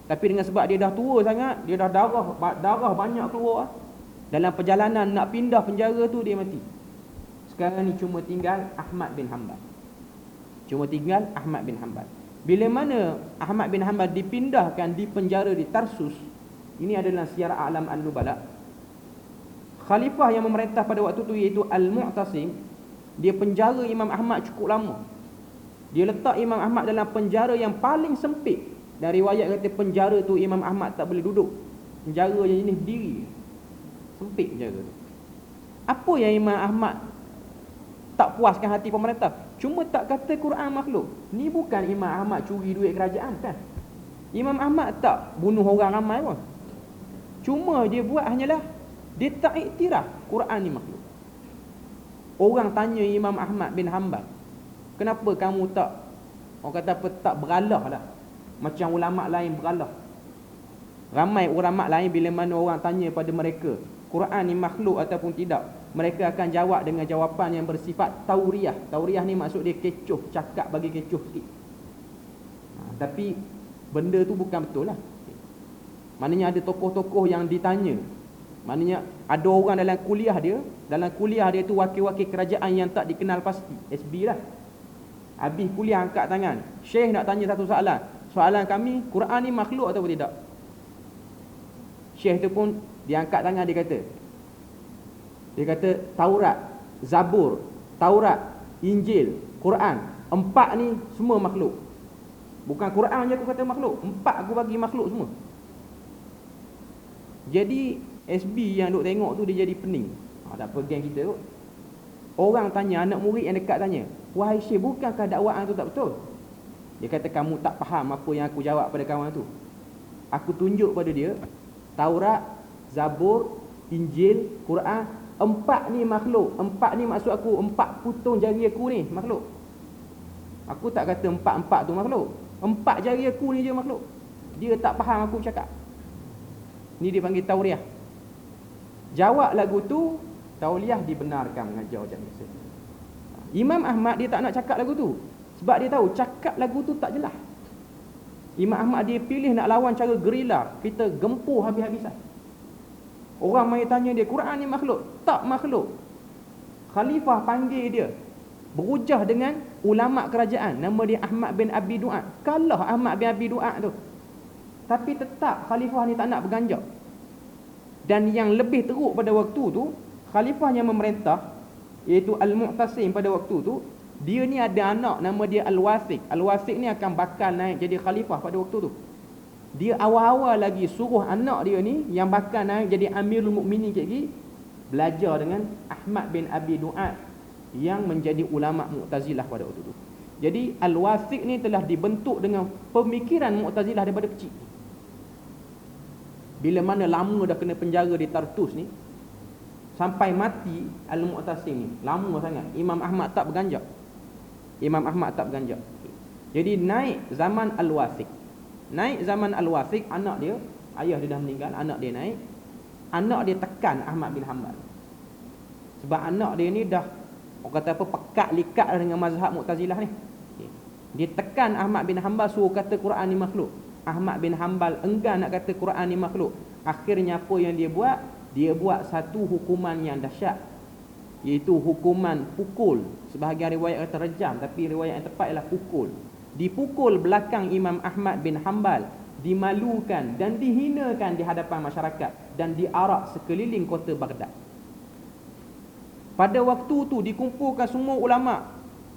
Tapi dengan sebab dia dah tua sangat, dia dah darah banyak keluar, dalam perjalanan nak pindah penjara tu dia mati. Sekarang ni cuma tinggal Ahmad bin Hanbal. Bila mana Ahmad bin Hanbal dipindahkan di penjara di Tarsus, ini adalah Syiar A'lam An-Nubala. Khalifah yang memerintah pada waktu tu iaitu Al-Mu'tasim, dia penjara Imam Ahmad cukup lama. Dia letak Imam Ahmad dalam penjara yang paling sempit. Dan riwayat kata penjara tu Imam Ahmad tak boleh duduk. Penjara yang jenis berdiri. Sempit penjara tu. Apa yang Imam Ahmad tak puaskan hati pemerintah? Cuma tak kata Quran makhluk. Ni bukan Imam Ahmad curi duit kerajaan kan? Imam Ahmad tak bunuh orang ramai pun. Cuma dia buat hanyalah dia tak iktiraf Quran ni makhluk. Orang tanya Imam Ahmad bin Hanbal, kenapa kamu tak, orang kata apa, tak beralah lah macam ulama' lain beralah. Ramai ulama' lain bila mana orang tanya pada mereka Quran ni makhluk ataupun tidak, mereka akan jawab dengan jawapan yang bersifat tauriah. Tauriah ni maksud dia kecoh, cakap bagi kecoh sikit. Tapi benda tu bukan betul lah. Maknanya ada tokoh-tokoh yang ditanya. Maknanya ada orang dalam kuliah dia tu wakil-wakil kerajaan yang tak dikenal pasti, SB lah. Habis kuliah angkat tangan, Syekh nak tanya satu soalan. Soalan kami, Quran ni makhluk atau tidak? Syekh tu pun dia angkat tangan, dia kata Taurat, Zabur, Injil, Quran, 4 ni semua makhluk. Bukan Quran je aku kata makhluk, 4 aku bagi makhluk semua. Jadi SB yang duk tengok tu dia jadi pening. Tak apa, geng kita kot. Orang tanya, anak murid yang dekat tanya, wahai Syekh, bukankah dakwaan tu tak betul? Dia kata, kamu tak faham apa yang aku jawab pada kawan tu. Aku tunjuk pada dia Taurat, Zabur, Injil, Quran, 4 ni makhluk. 4 ni maksud aku 4 putung jari aku ni makhluk. Aku tak kata 4 tu makhluk. 4 jari aku ni je makhluk. Dia tak faham aku cakap. Ni dia panggil tauriah. Jawab lagu tu, tauriah dibenarkan mengajar macam biasa. Imam Ahmad dia tak nak cakap lagu tu, sebab dia tahu cakap lagu tu tak jelas. Imam Ahmad dia pilih nak lawan cara gerila, kita gempur habis-habisan. Orang mai tanya dia, Quran ni makhluk? Tak makhluk. Khalifah panggil dia, berhujah dengan ulama' kerajaan, nama dia Ahmad bin Abi Du'ad. Kalah Ahmad bin Abi Du'ad tu, tapi tetap khalifah ni tak nak berganjak. Dan yang lebih teruk pada waktu tu, khalifah yang memerintah iaitu Al-Mu'tasim pada waktu tu, dia ni ada anak nama dia Al-Wathiq. Al-Wathiq ni akan bakal naik jadi khalifah pada waktu tu. Dia awal-awal lagi suruh anak dia ni yang bakal naik jadi Amirul Mukminin lagi belajar dengan Ahmad bin Abi Du'ad yang menjadi ulama' Mu'tazilah pada waktu tu. Jadi Al-Wathiq ni telah dibentuk dengan pemikiran Mu'tazilah daripada kecil. Bila mana lama dah kena penjara di Tartus ni, sampai mati Al-Mu'tasim ni, lama sangat. Imam Ahmad tak berganjak. Jadi naik zaman Al-Wathiq. Anak dia, ayah dia dah meninggal, anak dia naik. Anak dia tekan Ahmad bin Hanbal. Sebab anak dia ni dah, orang kata apa, pekat likat dengan mazhab Mu'tazilah ni. Dia tekan Ahmad bin Hanbal, suruh kata Quran ni makhluk. Ahmad bin Hanbal enggan nak kata Quran ni makhluk. Akhirnya apa yang dia buat? Dia buat satu hukuman yang dahsyat, iaitu hukuman pukul. Sebahagian riwayat kata rejam, tapi riwayat yang tepat ialah pukul. Dipukul belakang Imam Ahmad bin Hanbal, dimalukan dan dihinakan di hadapan masyarakat, dan diarak sekeliling kota Baghdad. Pada waktu tu dikumpulkan semua ulama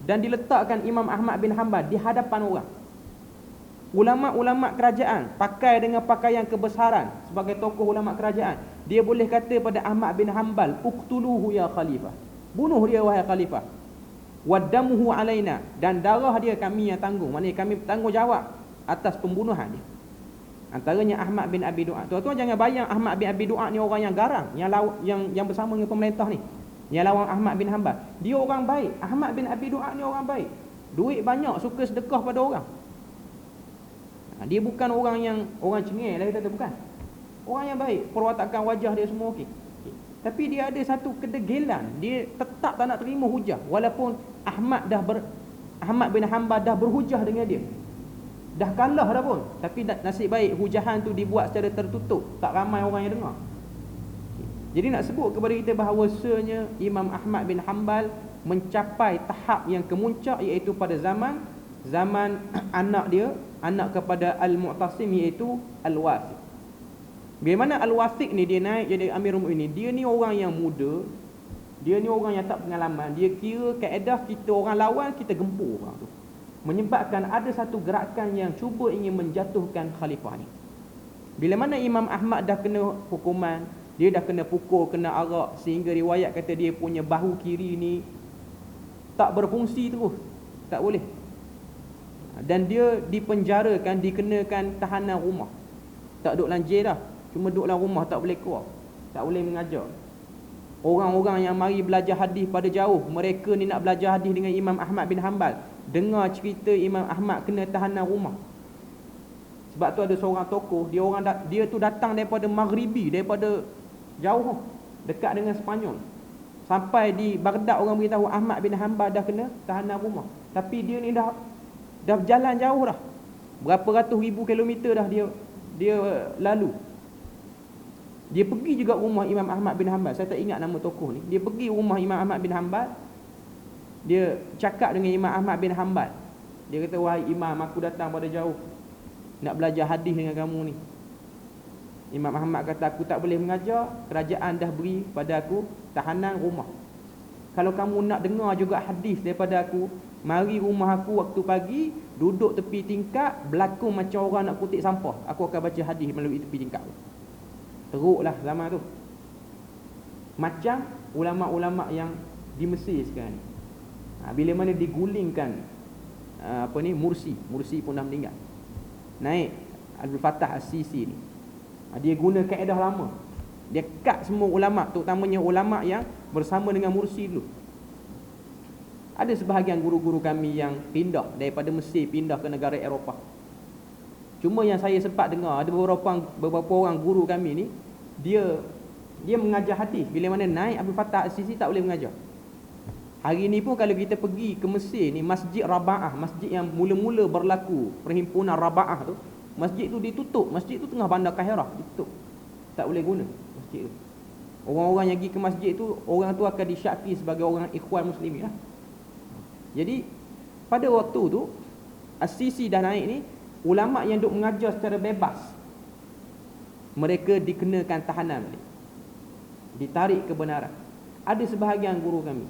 dan diletakkan Imam Ahmad bin Hanbal di hadapan orang. Ulama-ulama kerajaan pakai dengan pakaian kebesaran sebagai tokoh ulama kerajaan. Dia boleh kata pada Ahmad bin Hanbal, uqtuluhu ya khalifah, bunuh dia wahai khalifah. Wadamuhu alaina, dan darah dia kami yang tanggung, maknanya kami bertanggungjawab atas pembunuhan dia. Antaranya Ahmad bin Abi Du'ad. Tuan-tuan jangan bayang Ahmad bin Abi Du'ad ni orang yang garang, yang bersama dengan pemerintah ni, yang lawan Ahmad bin Hanbal. Dia orang baik. Ahmad bin Abi Du'ad ni orang baik. Duit banyak, suka sedekah pada orang. Dia bukan orang yang orang cengeng lah, kita bukan. Orang yang baik, perwatakan wajah dia semua okey. Tapi dia ada satu kedegilan, dia tetap tak nak terima hujah walaupun Ahmad bin Hanbal dah berhujah dengan dia. Dah kalah dah pun, tapi nasib baik hujahan tu dibuat secara tertutup, tak ramai orang yang dengar. Jadi nak sebut kepada kita bahawasanya Imam Ahmad bin Hanbal mencapai tahap yang kemuncak, iaitu pada zaman anak kepada Al-Mu'tasim, iaitu Al-Wathiq. Bagaimana Al-Wathiq ni dia naik jadi Amirul Mukminin? Dia ni orang yang muda, dia ni orang yang tak pengalaman. Dia kira kaedah kita orang lawan, kita gempur orang tu, menyebabkan ada satu gerakan yang cuba ingin menjatuhkan khalifah ni. Bila mana Imam Ahmad dah kena hukuman, dia dah kena pukul, kena arak, sehingga riwayat kata dia punya bahu kiri ni tak berfungsi terus, tak boleh. Dan dia dipenjarakan, dikenakan tahanan rumah. Tak duduk dalam jail dah, cuma duduk dalam rumah, tak boleh keluar, tak boleh mengajar. Orang-orang yang mari belajar hadis pada jauh, mereka ni nak belajar hadis dengan Imam Ahmad bin Hanbal, dengar cerita Imam Ahmad kena tahanan rumah. Sebab tu ada seorang tokoh, dia tu datang daripada Maghribi, daripada jauh, dekat dengan Sepanyol. Sampai di Baghdad orang beritahu Ahmad bin Hanbal dah kena tahanan rumah. Tapi dia ni dah berjalan jauh dah, berapa ratus ribu kilometer dah dia lalu. Dia pergi juga rumah Imam Ahmad bin Hanbal. Saya tak ingat nama tokoh ni. Dia pergi rumah Imam Ahmad bin Hanbal. Dia cakap dengan Imam Ahmad bin Hanbal. Dia kata, wahai Imam, aku datang pada jauh nak belajar hadis dengan kamu ni. Imam Ahmad kata, aku tak boleh mengajar, kerajaan dah beri pada aku tahanan rumah. Kalau kamu nak dengar juga hadis daripada aku, mari rumah aku waktu pagi, duduk tepi tingkap, berlakon macam orang nak kutip sampah. Aku akan baca hadis melalui tepi tingkap. Teruklah zaman tu. Macam ulama-ulama yang di Mesir sekarang ni. Bila mana digulingkan Mursi pun dah meninggal. Naik Abdul Fattah As-Sisi ni. Dia guna kaedah lama. Dia kat semua ulama, terutamanya ulama yang bersama dengan Mursi dulu. Ada sebahagian guru-guru kami yang pindah daripada Mesir, pindah ke negara Eropah. Cuma yang saya sempat dengar, ada beberapa orang guru kami ni, dia mengajar hadis. Bila mana naik Abdul Fattah As-Sisi tak boleh mengajar. Hari ni pun kalau kita pergi ke Mesir ni, Masjid Raba'ah, masjid yang mula-mula berlaku perhimpunan Raba'ah tu, masjid tu ditutup. Masjid tu tengah bandar Kahirah, ditutup. Tak boleh guna masjid tu. Orang-orang yang pergi ke masjid tu, orang tu akan disyaki sebagai orang ikhwan muslimin lah. Jadi pada waktu tu As-Sisi dah naik ni, ulama yang duk mengajar secara bebas, mereka dikenakan tahanan balik, ditarik kebenaran. Ada sebahagian guru kami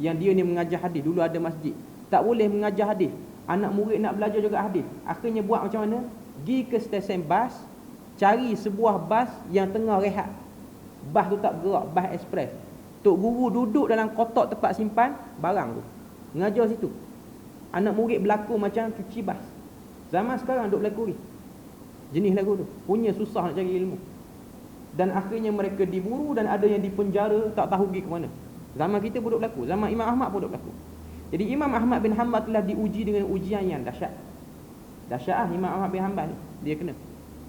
yang dia ni mengajar hadis, dulu ada masjid, tak boleh mengajar hadis. Anak murid nak belajar juga hadis. Akhirnya buat macam mana? Pergi ke stesen bas, cari sebuah bas yang tengah rehat. Bas tu tak bergerak, bas ekspres. Tok guru duduk dalam kotak tempat simpan barang tu, mengajar situ. Anak murid berlaku macam cuci bas. Zaman sekarang duk berlaku ni. Jenis lagu tu. Punya susah nak cari ilmu. Dan akhirnya mereka diburu dan ada yang dipenjara, tak tahu pergi ke mana. Zaman kita pun duk berlaku. Zaman Imam Ahmad pun duk berlaku. Jadi Imam Ahmad bin Hanbal telah diuji dengan ujian yang dahsyat. Dahsyat Imam Ahmad bin Hanbal ni.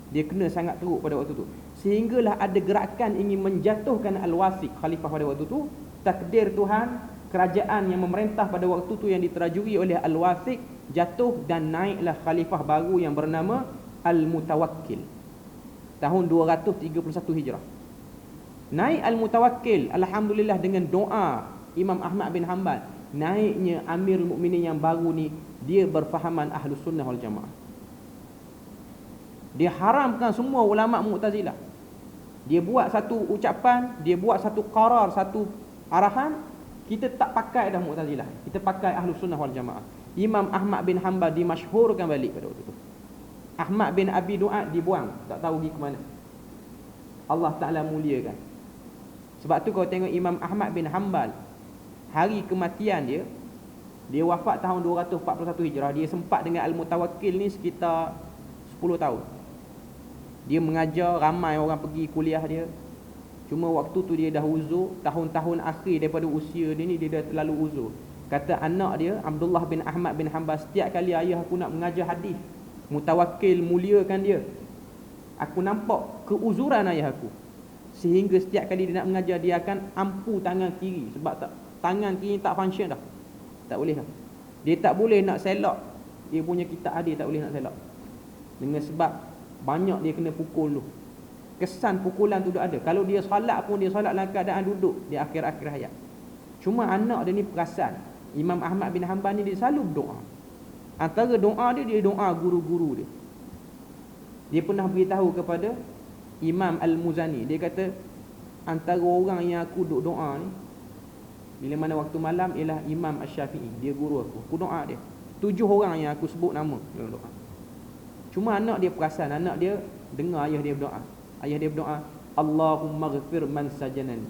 Dia kena sangat teruk pada waktu tu. Sehinggalah ada gerakan ingin menjatuhkan Al-Wasiq, khalifah pada waktu tu. Takdir Tuhan, kerajaan yang memerintah pada waktu tu yang diterajui oleh Al-Wasiq jatuh dan naiklah khalifah baru yang bernama Al-Mutawakkil. Tahun 231 Hijrah. Naik Al-Mutawakkil, alhamdulillah dengan doa Imam Ahmad bin Hanbal. Naiknya Amirul Mukminin yang baru ni, dia berfahaman Ahlus Sunnah wal Jamaah. Dia haramkan semua ulama Mu'tazilah. Dia buat satu ucapan, dia buat satu qarar, satu arahan, kita tak pakai dah Mu'tazilah. Kita pakai Ahlus Sunnah wal Jamaah. Imam Ahmad bin Hanbal dimasyhurkan balik pada waktu itu. Ahmad bin Abi Du'ad dibuang, tak tahu pergi ke mana. Allah Ta'ala muliakan. Sebab tu kau tengok Imam Ahmad bin Hanbal, hari kematian dia wafat tahun 241 Hijrah. Dia sempat dengan Al-Mutawakkil ni sekitar 10 tahun. Dia mengajar, ramai orang pergi kuliah dia. Cuma waktu tu dia dah uzur. Tahun-tahun akhir daripada usia dia ni, dia dah terlalu uzur. Kata anak dia, Abdullah bin Ahmad bin Hanbal, setiap kali ayah aku nak mengajar hadis, Mutawakkil muliakan dia, aku nampak keuzuran ayah aku. Sehingga setiap kali dia nak mengajar, dia akan ampu tangan kiri. Sebab tangan kiri tak function dah. Tak boleh dah. Dia tak boleh nak selak dia punya kitab hadis, tak boleh nak selak. Dengan sebab banyak dia kena pukul dulu. Kesan pukulan tu ada. Kalau dia solat pun, dia solat dalam keadaan duduk di akhir-akhir hayat. Cuma anak dia ni perasan. Imam Ahmad bin Hanbal ni dia selalu berdoa. Antara doa dia doa guru-guru dia. Dia pernah beritahu kepada Imam Al-Muzani. Dia kata, antara orang yang aku duk doa ni, bila mana waktu malam, ialah Imam Asy-Syafi'i. Dia guru aku. Aku doa dia. 7 orang yang aku sebut nama dalam doa. Cuma anak dia perasan. Anak dia dengar ayah dia berdoa. Ayah dia berdoa, Allahumma ghafir man sajanani,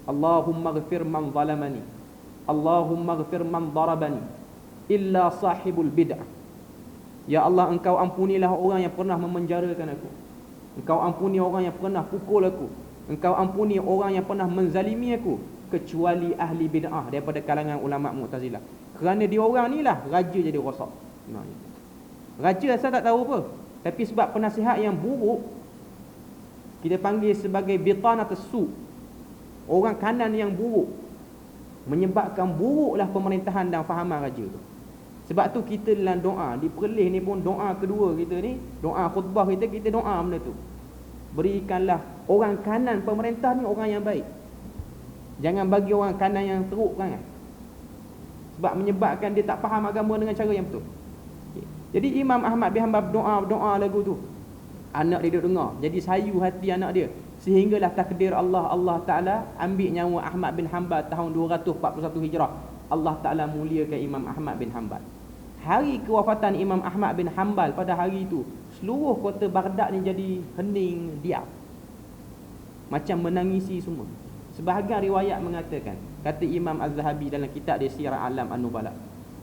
Allahumma ghafir man zalamani, Allahumma ghafir man darabani, illa sahibul bid'ah. Ya Allah, engkau ampunilah orang yang pernah memenjarakan aku. Engkau ampuni orang yang pernah pukul aku. Engkau ampuni orang yang pernah menzalimi aku, kecuali ahli bid'ah daripada kalangan ulama Mu'tazilah. Kerana dia orang ni lah raja jadi rosak. Raja asal tak tahu apa, tapi sebab penasihat yang buruk, kita panggil sebagai bitanatus su, orang kanan yang buruk, menyebabkan buruklah pemerintahan dan fahaman raja tu. Sebab tu kita dalam doa di Perlis ni pun, doa kedua kita ni, doa khutbah kita doa benda tu. Berikanlah orang kanan pemerintah ni orang yang baik. Jangan bagi orang kanan yang teruk sangat. Sebab menyebabkan dia tak faham agama dengan cara yang betul. Jadi Imam Ahmad bin Hanbal berdoa lagu tu. Anak dia dengar, jadi sayu hati anak dia. Sehinggalah takdir Allah Ta'ala ambil nyawa Ahmad bin Hanbal tahun 241 Hijrah. Allah Ta'ala muliakan Imam Ahmad bin Hanbal. Hari kewafatan Imam Ahmad bin Hanbal, pada hari itu seluruh kota Baghdad ni jadi hening, diam, macam menangisi semua. Sebahagian riwayat mengatakan, kata Imam Az-Zahabi dalam kitab dia Sirah Alam An-Nubala,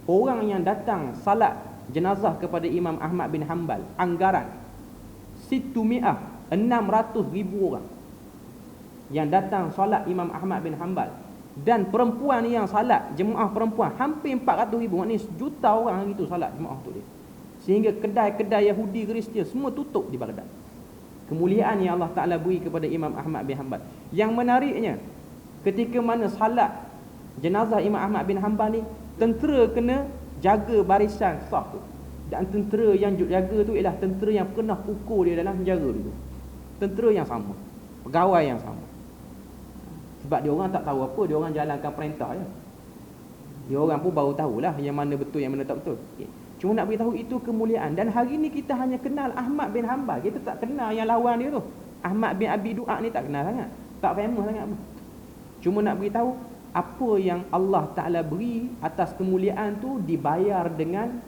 orang yang datang salat jenazah kepada Imam Ahmad bin Hanbal, anggaran 600,000 orang yang datang solat Imam Ahmad bin Hanbal. Dan perempuan yang salat, jemaah perempuan hampir 400,000, maknanya sejuta orang hari itu salat jemaah tu dia. Sehingga kedai-kedai Yahudi Kristian semua tutup di Baghdad. Kemuliaan yang Allah Ta'ala beri kepada Imam Ahmad bin Hanbal. Yang menariknya, ketika mana salat jenazah Imam Ahmad bin Hanbal ni, tentera kena jaga barisan saf tu. Dan tentera yang jaga tu ialah tentera yang pernah pukul dia dalam penjara dulu. Tentera yang sama, pegawai yang sama. Sebab dia orang tak tahu apa, dia orang jalankan perintah je. Dia orang pun baru tahulah yang mana betul, yang mana tak betul. Cuma nak beritahu itu kemuliaan. Dan hari ni kita hanya kenal Ahmad bin Hanbal, kita tak kenal yang lawan dia tu. Ahmad bin Abi Du'ad ni tak kenal sangat, tak famous sangat apa. Cuma nak beritahu apa yang Allah Ta'ala beri atas kemuliaan tu dibayar dengan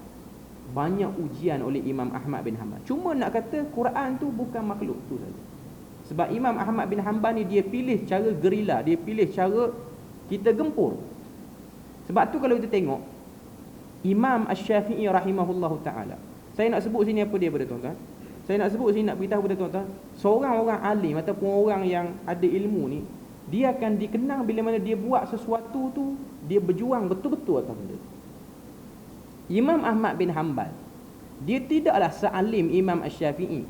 banyak ujian oleh Imam Ahmad bin Hanbal. Cuma nak kata Quran tu bukan makhluk tu saja. Sebab Imam Ahmad bin Hanbal ni dia pilih cara gerila, dia pilih cara kita gempur. Sebab tu kalau kita tengok Imam Asy-Syafi'i rahimahullahu ta'ala. Saya nak sebut sini apa dia pada tuan-tuan. Saya nak sebut sini, nak beritahu pada tuan-tuan, seorang orang alim ataupun orang yang ada ilmu ni, dia akan dikenang bila mana dia buat sesuatu tu, dia berjuang betul-betul atas benda. Imam Ahmad bin Hanbal, dia tidaklah sealim Imam Asy-Syafi'i,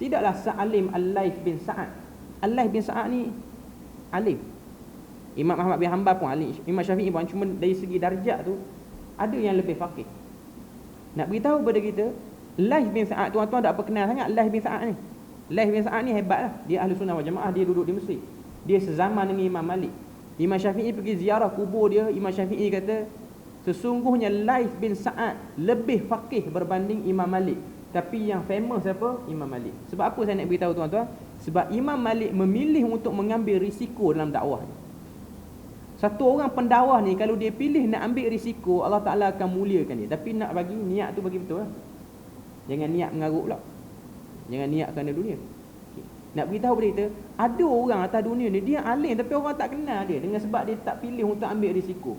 tidaklah sealim Al-Laits bin Sa'ad. Al-Laits bin Sa'ad ni alim, Imam Ahmad bin Hanbal pun alim, Imam Syafi'i pun, cuma dari segi darjat tu ada yang lebih faqih. Nak beritahu kepada kita, Laits bin Sa'ad, tuan-tuan tak apa kenal sangat Laits bin Sa'ad ni. Laits bin Sa'ad ni hebatlah, dia ahli sunnah wal jamaah, dia duduk di Mesir, dia sezaman dengan Imam Malik. Imam Syafi'i pergi ziarah kubur dia, Imam Syafi'i kata sesungguhnya Laits bin Sa'ad lebih faqih berbanding Imam Malik. Tapi yang famous siapa? Imam Malik. Sebab apa saya nak beritahu tuan-tuan? Sebab Imam Malik memilih untuk mengambil risiko dalam dakwah. Satu orang pendakwah ni, kalau dia pilih nak ambil risiko, Allah Ta'ala akan muliakan dia. Tapi nak bagi niat tu bagi betul lah. Jangan niat mengarut pula, jangan niat kerana dunia. Nak beritahu pada kita, ada orang atas dunia ni, dia alim tapi orang tak kenal dia, dengan sebab dia tak pilih untuk ambil risiko.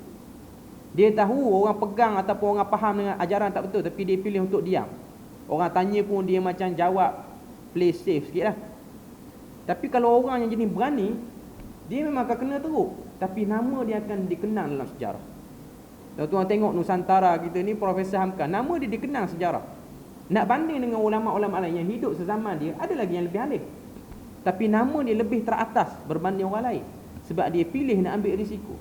Dia tahu orang pegang ataupun orang faham dengan ajaran tak betul, tapi dia pilih untuk diam. Orang tanya pun dia macam jawab play safe sikit lah. Tapi kalau orang yang jenis berani, dia memang akan kena teruk, tapi nama dia akan dikenang dalam sejarah. Kalau tuan tengok Nusantara kita ni, Profesor Hamka, nama dia dikenang sejarah. Nak banding dengan ulama-ulama lain yang hidup sezaman dia, ada lagi yang lebih alim, tapi nama dia lebih teratas berbanding orang lain, sebab dia pilih nak ambil risiko.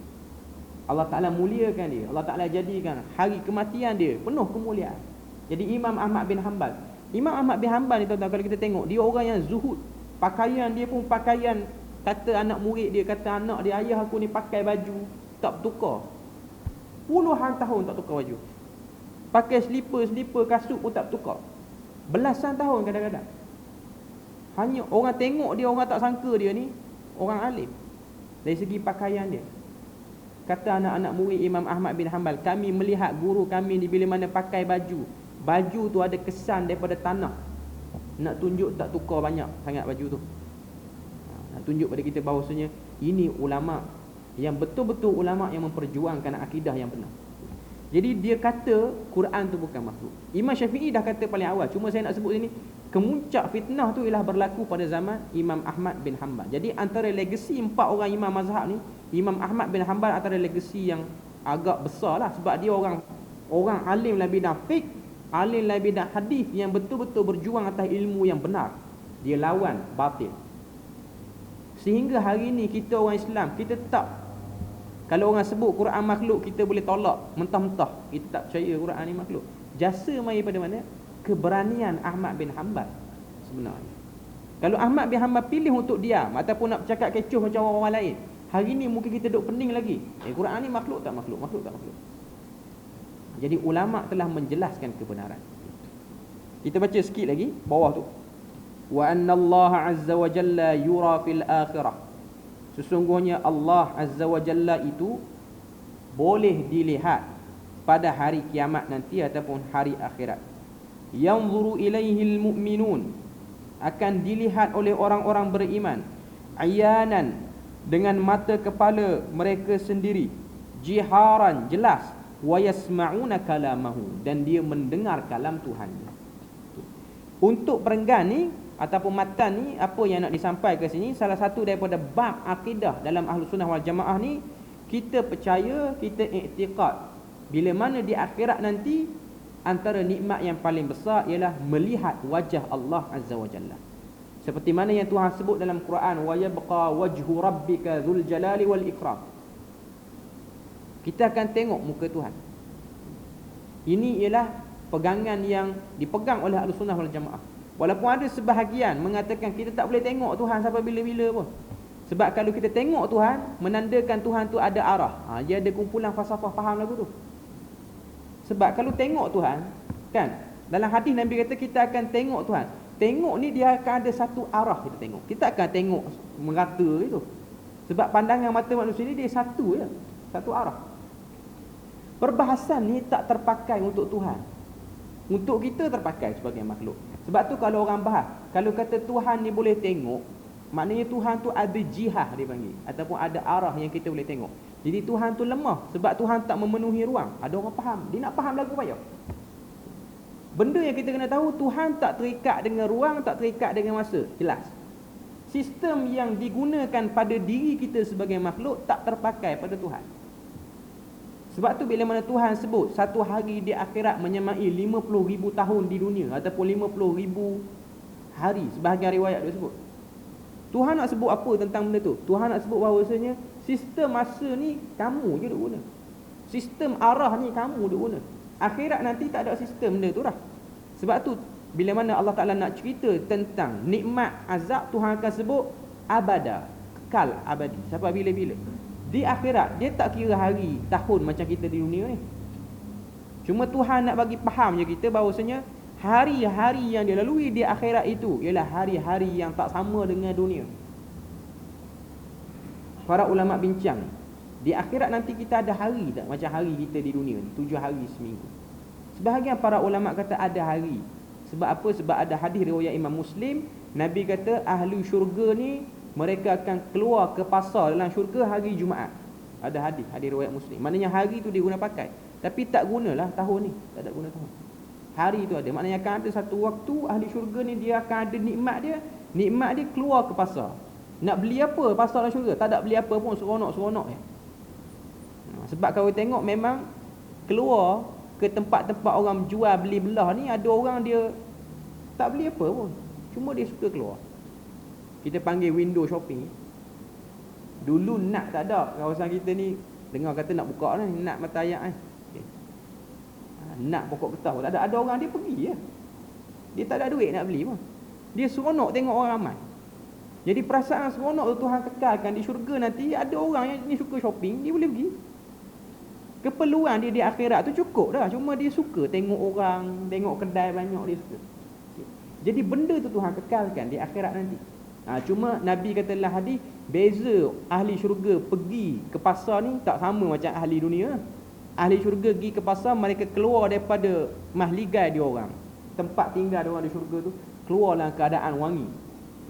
Allah Ta'ala muliakan dia, Allah Ta'ala jadikan hari kematian dia penuh kemuliaan. Jadi Imam Ahmad bin Hanbal, Imam Ahmad bin Hanbal ni tuan-tuan, kalau kita tengok, dia orang yang zuhud. Pakaian dia pun pakaian, kata anak murid dia, kata anak dia, ayah aku ni pakai baju tak tukar, puluhan tahun tak tukar baju. Pakai slipper kasut pun tak tukar, belasan tahun kadang-kadang. Hanya orang tengok dia, orang tak sangka dia ni orang alim dari segi pakaian dia. Kata anak-anak murid Imam Ahmad bin Hanbal, kami melihat guru kami ni bila mana pakai baju tu ada kesan daripada tanah, nak tunjuk tak tukar banyak sangat baju tu. Nak tunjuk pada kita bahawasanya ini ulama yang betul-betul ulama yang memperjuangkan akidah yang benar. Jadi dia kata Quran tu bukan makhluk. Imam Syafi'i dah kata paling awal, cuma saya nak sebut ini, kemuncak fitnah tu ialah berlaku pada zaman Imam Ahmad bin Hanbal. Jadi antara legasi 4 orang imam mazhab ni, Imam Ahmad bin Hanbal antara legasi yang agak besar lah, sebab dia orang alim dalam bidang fiqh, alim dalam bidang hadis, yang betul-betul berjuang atas ilmu yang benar. Dia lawan batil. Sehingga hari ni kita orang Islam, kita tak, kalau orang sebut Quran makhluk, kita boleh tolak mentah-mentah, kita tak percaya Quran ni makhluk. Jasa mai pada mana? Keberanian Ahmad bin Hanbal sebenarnya. Kalau Ahmad bin Hanbal pilih untuk diam ataupun nak bercakap kecoh macam orang lain, hari ni mungkin kita duk pening lagi. Quran ni makhluk tak makhluk, makhluk tak makhluk. Jadi ulama telah menjelaskan kebenaran. Kita baca sikit lagi bawah tu. Wa anna Allah azza wa jalla yura fil akhirah. Sesungguhnya Allah azza wa jalla itu boleh dilihat pada hari kiamat nanti ataupun hari akhirat. Yanzuru ilaihil mu'minun, akan dilihat oleh orang-orang beriman, ayanan, dengan mata kepala mereka sendiri, jiharan, jelas, wa yasma'una kalamahu, dan dia mendengar kalam Tuhan. Untuk perenggan ni ataupun matan ni, apa yang nak disampaikan ke sini, salah satu daripada bab akidah dalam Ahlus Sunnah wal Jamaah ni, kita percaya, kita iktiqad, bila mana di akhirat nanti antara nikmat yang paling besar ialah melihat wajah Allah azza wa jalla. Seperti mana yang Tuhan sebut dalam Quran, wa yabqa wajhu rabbika dzul jalali wal ikram. Kita akan tengok muka Tuhan. Ini ialah pegangan yang dipegang oleh Ahlus Sunnah wal Jamaah. Walaupun ada sebahagian mengatakan kita tak boleh tengok Tuhan sampai bila-bila pun. Sebab kalau kita tengok Tuhan, menandakan Tuhan tu ada arah. Dia ada kumpulan falsafah faham lagu tu. Sebab kalau tengok Tuhan, kan, dalam hadis Nabi kata kita akan tengok Tuhan. Tengok ni dia akan ada satu arah kita tengok. Kita akan tengok merata itu. Sebab pandangan mata manusia ni dia satu je, satu arah. Perbahasan ni tak terpakai untuk Tuhan. Untuk kita terpakai sebagai makhluk. Sebab tu kalau orang bahas, kalau kata Tuhan ni boleh tengok, maknanya Tuhan tu ada jihah dia panggil, ataupun ada arah yang kita boleh tengok. Jadi Tuhan tu lemah sebab Tuhan tak memenuhi ruang. Ada orang faham, dia nak faham lagu payah. Benda yang kita kena tahu, Tuhan tak terikat dengan ruang, tak terikat dengan masa. Jelas. Sistem yang digunakan pada diri kita sebagai makhluk tak terpakai pada Tuhan. Sebab tu bila mana Tuhan sebut satu hari di akhirat menyamai 50,000 tahun di dunia ataupun 50,000 hari, sebahagian riwayat dia sebut. Tuhan nak sebut apa tentang benda tu? Tuhan nak sebut bahawasanya sistem masa ni kamu je duk guna. Sistem arah ni kamu duk guna. Akhirat nanti tak ada sistem benda tu dah. Sebab tu bila mana Allah Ta'ala nak cerita tentang nikmat azab, Tuhan akan sebut abada, kekal abadi, sampai bila-bila. Di akhirat dia tak kira hari, tahun macam kita di dunia ni. Cuma Tuhan nak bagi faham je kita bahawasanya hari-hari yang dia lalui di akhirat itu ialah hari-hari yang tak sama dengan dunia. Para ulama bincang, di akhirat nanti kita ada hari tak macam hari kita di dunia ni, 7 hari seminggu. Sebahagian para ulama kata ada hari. Sebab apa? Sebab ada hadis riwayat Imam Muslim, Nabi kata ahli syurga ni mereka akan keluar ke pasar dalam syurga hari Jumaat. Ada hadis riwayat Muslim. Maknanya hari tu dia guna pakai. Tapi tak gunalah tahun ni, tak ada guna tahun. Hari tu ada. Maknanya akan ada satu waktu ahli syurga ni dia akan ada nikmat dia. Nikmat dia keluar ke pasar. Nak beli apa pasar dalam syurga? Tak ada beli apa pun, seronok-seronok je. Sebab kalau tengok memang keluar ke tempat-tempat orang jual beli belah ni, ada orang dia tak beli apa pun, cuma dia suka keluar. Kita panggil window shopping. Dulu nak tak ada kawasan kita ni, dengar kata nak buka ni, nak mata ayat ni. Okay. Nak pokok getah tak ada. Ada orang dia pergi je. Dia tak ada duit nak beli pun. Dia seronok tengok orang ramai. Jadi perasaan seronok tu Tuhan kekalkan di syurga nanti. Ada orang yang ni suka shopping, dia boleh pergi. Keperluan dia di akhirat tu cukup dah. Cuma dia suka tengok orang, tengok kedai banyak, dia suka. Jadi benda tu Tuhan kekalkan di akhirat nanti. Cuma Nabi kata dalam hadis, beza ahli syurga pergi ke pasar ni tak sama macam ahli dunia. Ahli syurga pergi ke pasar, mereka keluar daripada mahligai dia orang, tempat tinggal dia orang di syurga tu, keluar dalam keadaan wangi.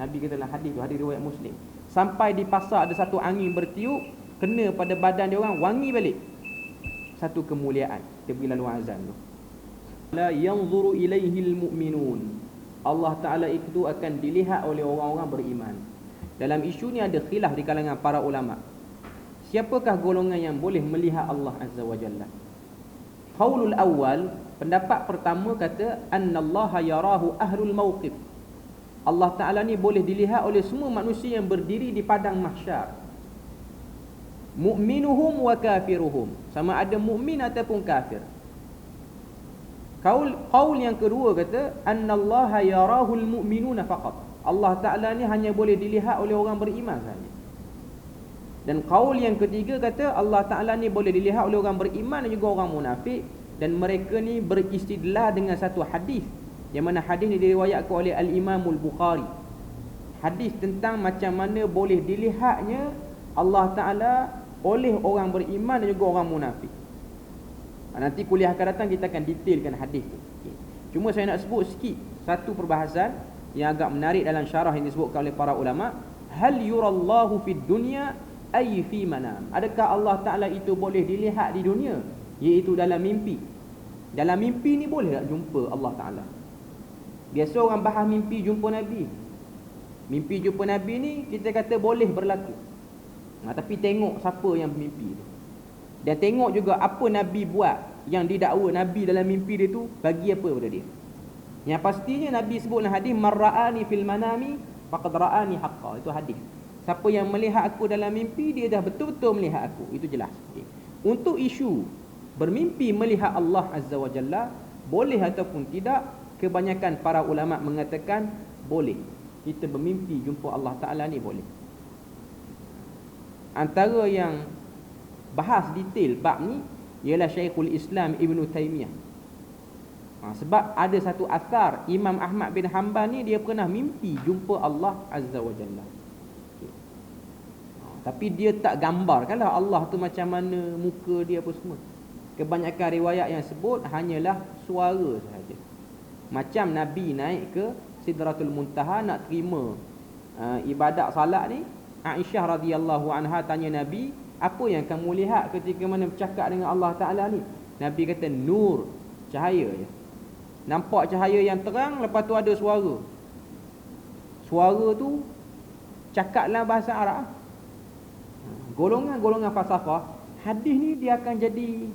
Nabi kata dalam hadis tu, hadis riwayat Muslim. Sampai di pasar ada satu angin bertiup, kena pada badan dia orang, wangi balik. Satu kemuliaan. Dia pergi lalu azan tu. La yanzuru ilaihil mu'minun. Allah Ta'ala itu akan dilihat oleh orang-orang beriman. Dalam isu ni ada khilaf di kalangan para ulama. Siapakah golongan yang boleh melihat Allah Azza wa Jalla? Qaulul awal, pendapat pertama kata annallaha yarahu ahlul mawqif. Allah Ta'ala ni boleh dilihat oleh semua manusia yang berdiri di padang mahsyar. Mu'minuhum wa kafiruhum, sama ada mukmin ataupun kafir. Qaul yang kedua kata annallaha yarahul mu'minuna faqat. Allah Ta'ala ni hanya boleh dilihat oleh orang beriman saja. Dan qaul yang ketiga kata Allah Ta'ala ni boleh dilihat oleh orang beriman dan juga orang munafik, dan mereka ni beristidlal dengan satu hadis, yang mana hadis ni diriwayatkan oleh Al-Imamul Bukhari. Hadis tentang macam mana boleh dilihatnya Allah Ta'ala oleh orang beriman dan juga orang munafik. Nanti kuliah akan datang kita akan detailkan hadis tu. Cuma saya nak sebut sikit satu perbahasan yang agak menarik dalam syarah yang disebutkan oleh para ulama. Hal yurallahu fid dunya ay fi manam. Adakah Allah Ta'ala itu boleh dilihat di dunia, iaitu dalam mimpi? Dalam mimpi ni boleh tak jumpa Allah Ta'ala? Biasa orang bahas mimpi jumpa Nabi. Mimpi jumpa Nabi ni kita kata boleh berlaku. Tapi tengok siapa yang mimpi tu. Dan tengok juga apa Nabi buat, yang didakwa Nabi dalam mimpi dia tu bagi apa pada dia. Yang pastinya Nabi sebut dalam hadis, marra'ani fil manami faqad ra'ani haqqa. Itu hadis. Siapa yang melihat aku dalam mimpi, dia dah betul-betul melihat aku. Itu jelas. Untuk isu bermimpi melihat Allah Azza wa Jalla, boleh ataupun tidak, kebanyakan para ulama mengatakan boleh. Kita bermimpi jumpa Allah Ta'ala ni boleh. Antara yang bahas detail bab ni ialah Syekhul Islam Ibn Taymiyah. Sebab ada satu asar Imam Ahmad bin Hanbal ni, dia pernah mimpi jumpa Allah Azza wa Jalla. Tapi dia tak gambarkanlah Allah tu macam mana, muka dia apa semua. Kebanyakan riwayat yang sebut hanyalah suara sahaja. Macam Nabi naik ke Sidratul Muntaha nak terima ibadat salat ni, Aisyah radhiyallahu anha tanya Nabi, Apa yang kamu lihat ketika mana bercakap dengan Allah Ta'ala ni? Nabi kata nur, cahaya je. Nampak cahaya yang terang, lepas tu ada suara. Suara tu cakap dalam bahasa Arab. Golongan-golongan falsafah, hadis ni dia akan jadi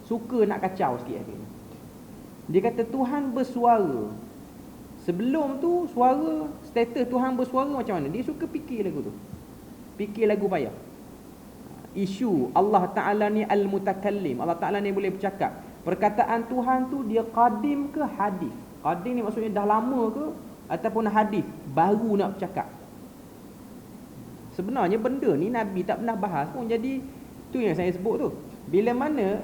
suka nak kacau sikit akhirnya. Dia kata Tuhan bersuara. Sebelum tu suara, status Tuhan bersuara macam mana? Dia suka fikir lagu tu. Fikir lagu payah. Isu Allah Ta'ala ni al-mutakallim. Allah Ta'ala ni boleh bercakap. Perkataan Tuhan tu dia qadim ke hadis? Qadim ni maksudnya dah lama ke? Ataupun hadis baru nak bercakap? Sebenarnya benda ni Nabi tak pernah bahas pun. Jadi tu yang saya sebut tu. Bila mana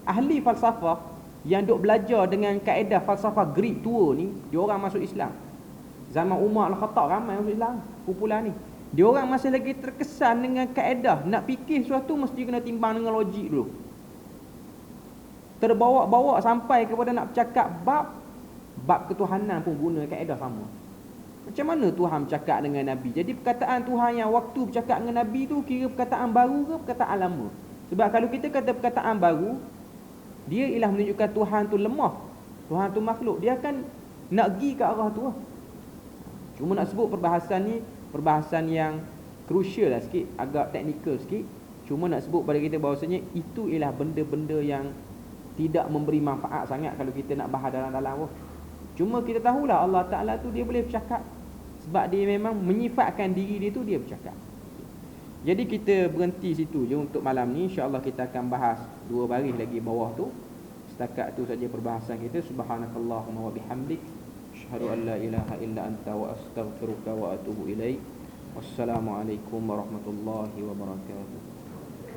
ahli falsafah yang duk belajar dengan kaedah falsafah Greek tua ni, dia orang masuk Islam. Zaman Umar Al-Khattab ramai masuk Islam, kumpulan ni. Dia orang masih lagi terkesan dengan kaedah nak fikir sesuatu mesti kena timbang dengan logik dulu. Terbawa-bawa sampai kepada nak bercakap bab ketuhanan pun guna kaedah sama. Macam mana Tuhan bercakap dengan Nabi? Jadi perkataan Tuhan yang waktu bercakap dengan Nabi tu kira perkataan baru ke perkataan lama? Sebab kalau kita kata perkataan baru, dia ialah menunjukkan Tuhan tu lemah, Tuhan tu makhluk. Dia akan nak pergi ke arah tu. Cuma nak sebut perbahasan ni, perbahasan yang crucial lah sikit, agak teknikal sikit. Cuma nak sebut pada kita bahawasanya itu ialah benda-benda yang tidak memberi manfaat sangat kalau kita nak bahas dalam-dalam. Cuma kita tahulah Allah Ta'ala tu dia boleh bercakap. Sebab dia memang menyifatkan diri dia tu dia bercakap. Jadi kita berhenti situ je untuk malam ni. InsyaAllah kita akan bahas 2 baris lagi bawah tu. Setakat tu saja perbahasan kita. Subhanakallahumma wa bihamdik, asyhadu an la ilaha illa anta wa astaghfiruka wa atubu ilaik. Wassalamualaikum warahmatullahi wabarakatuh.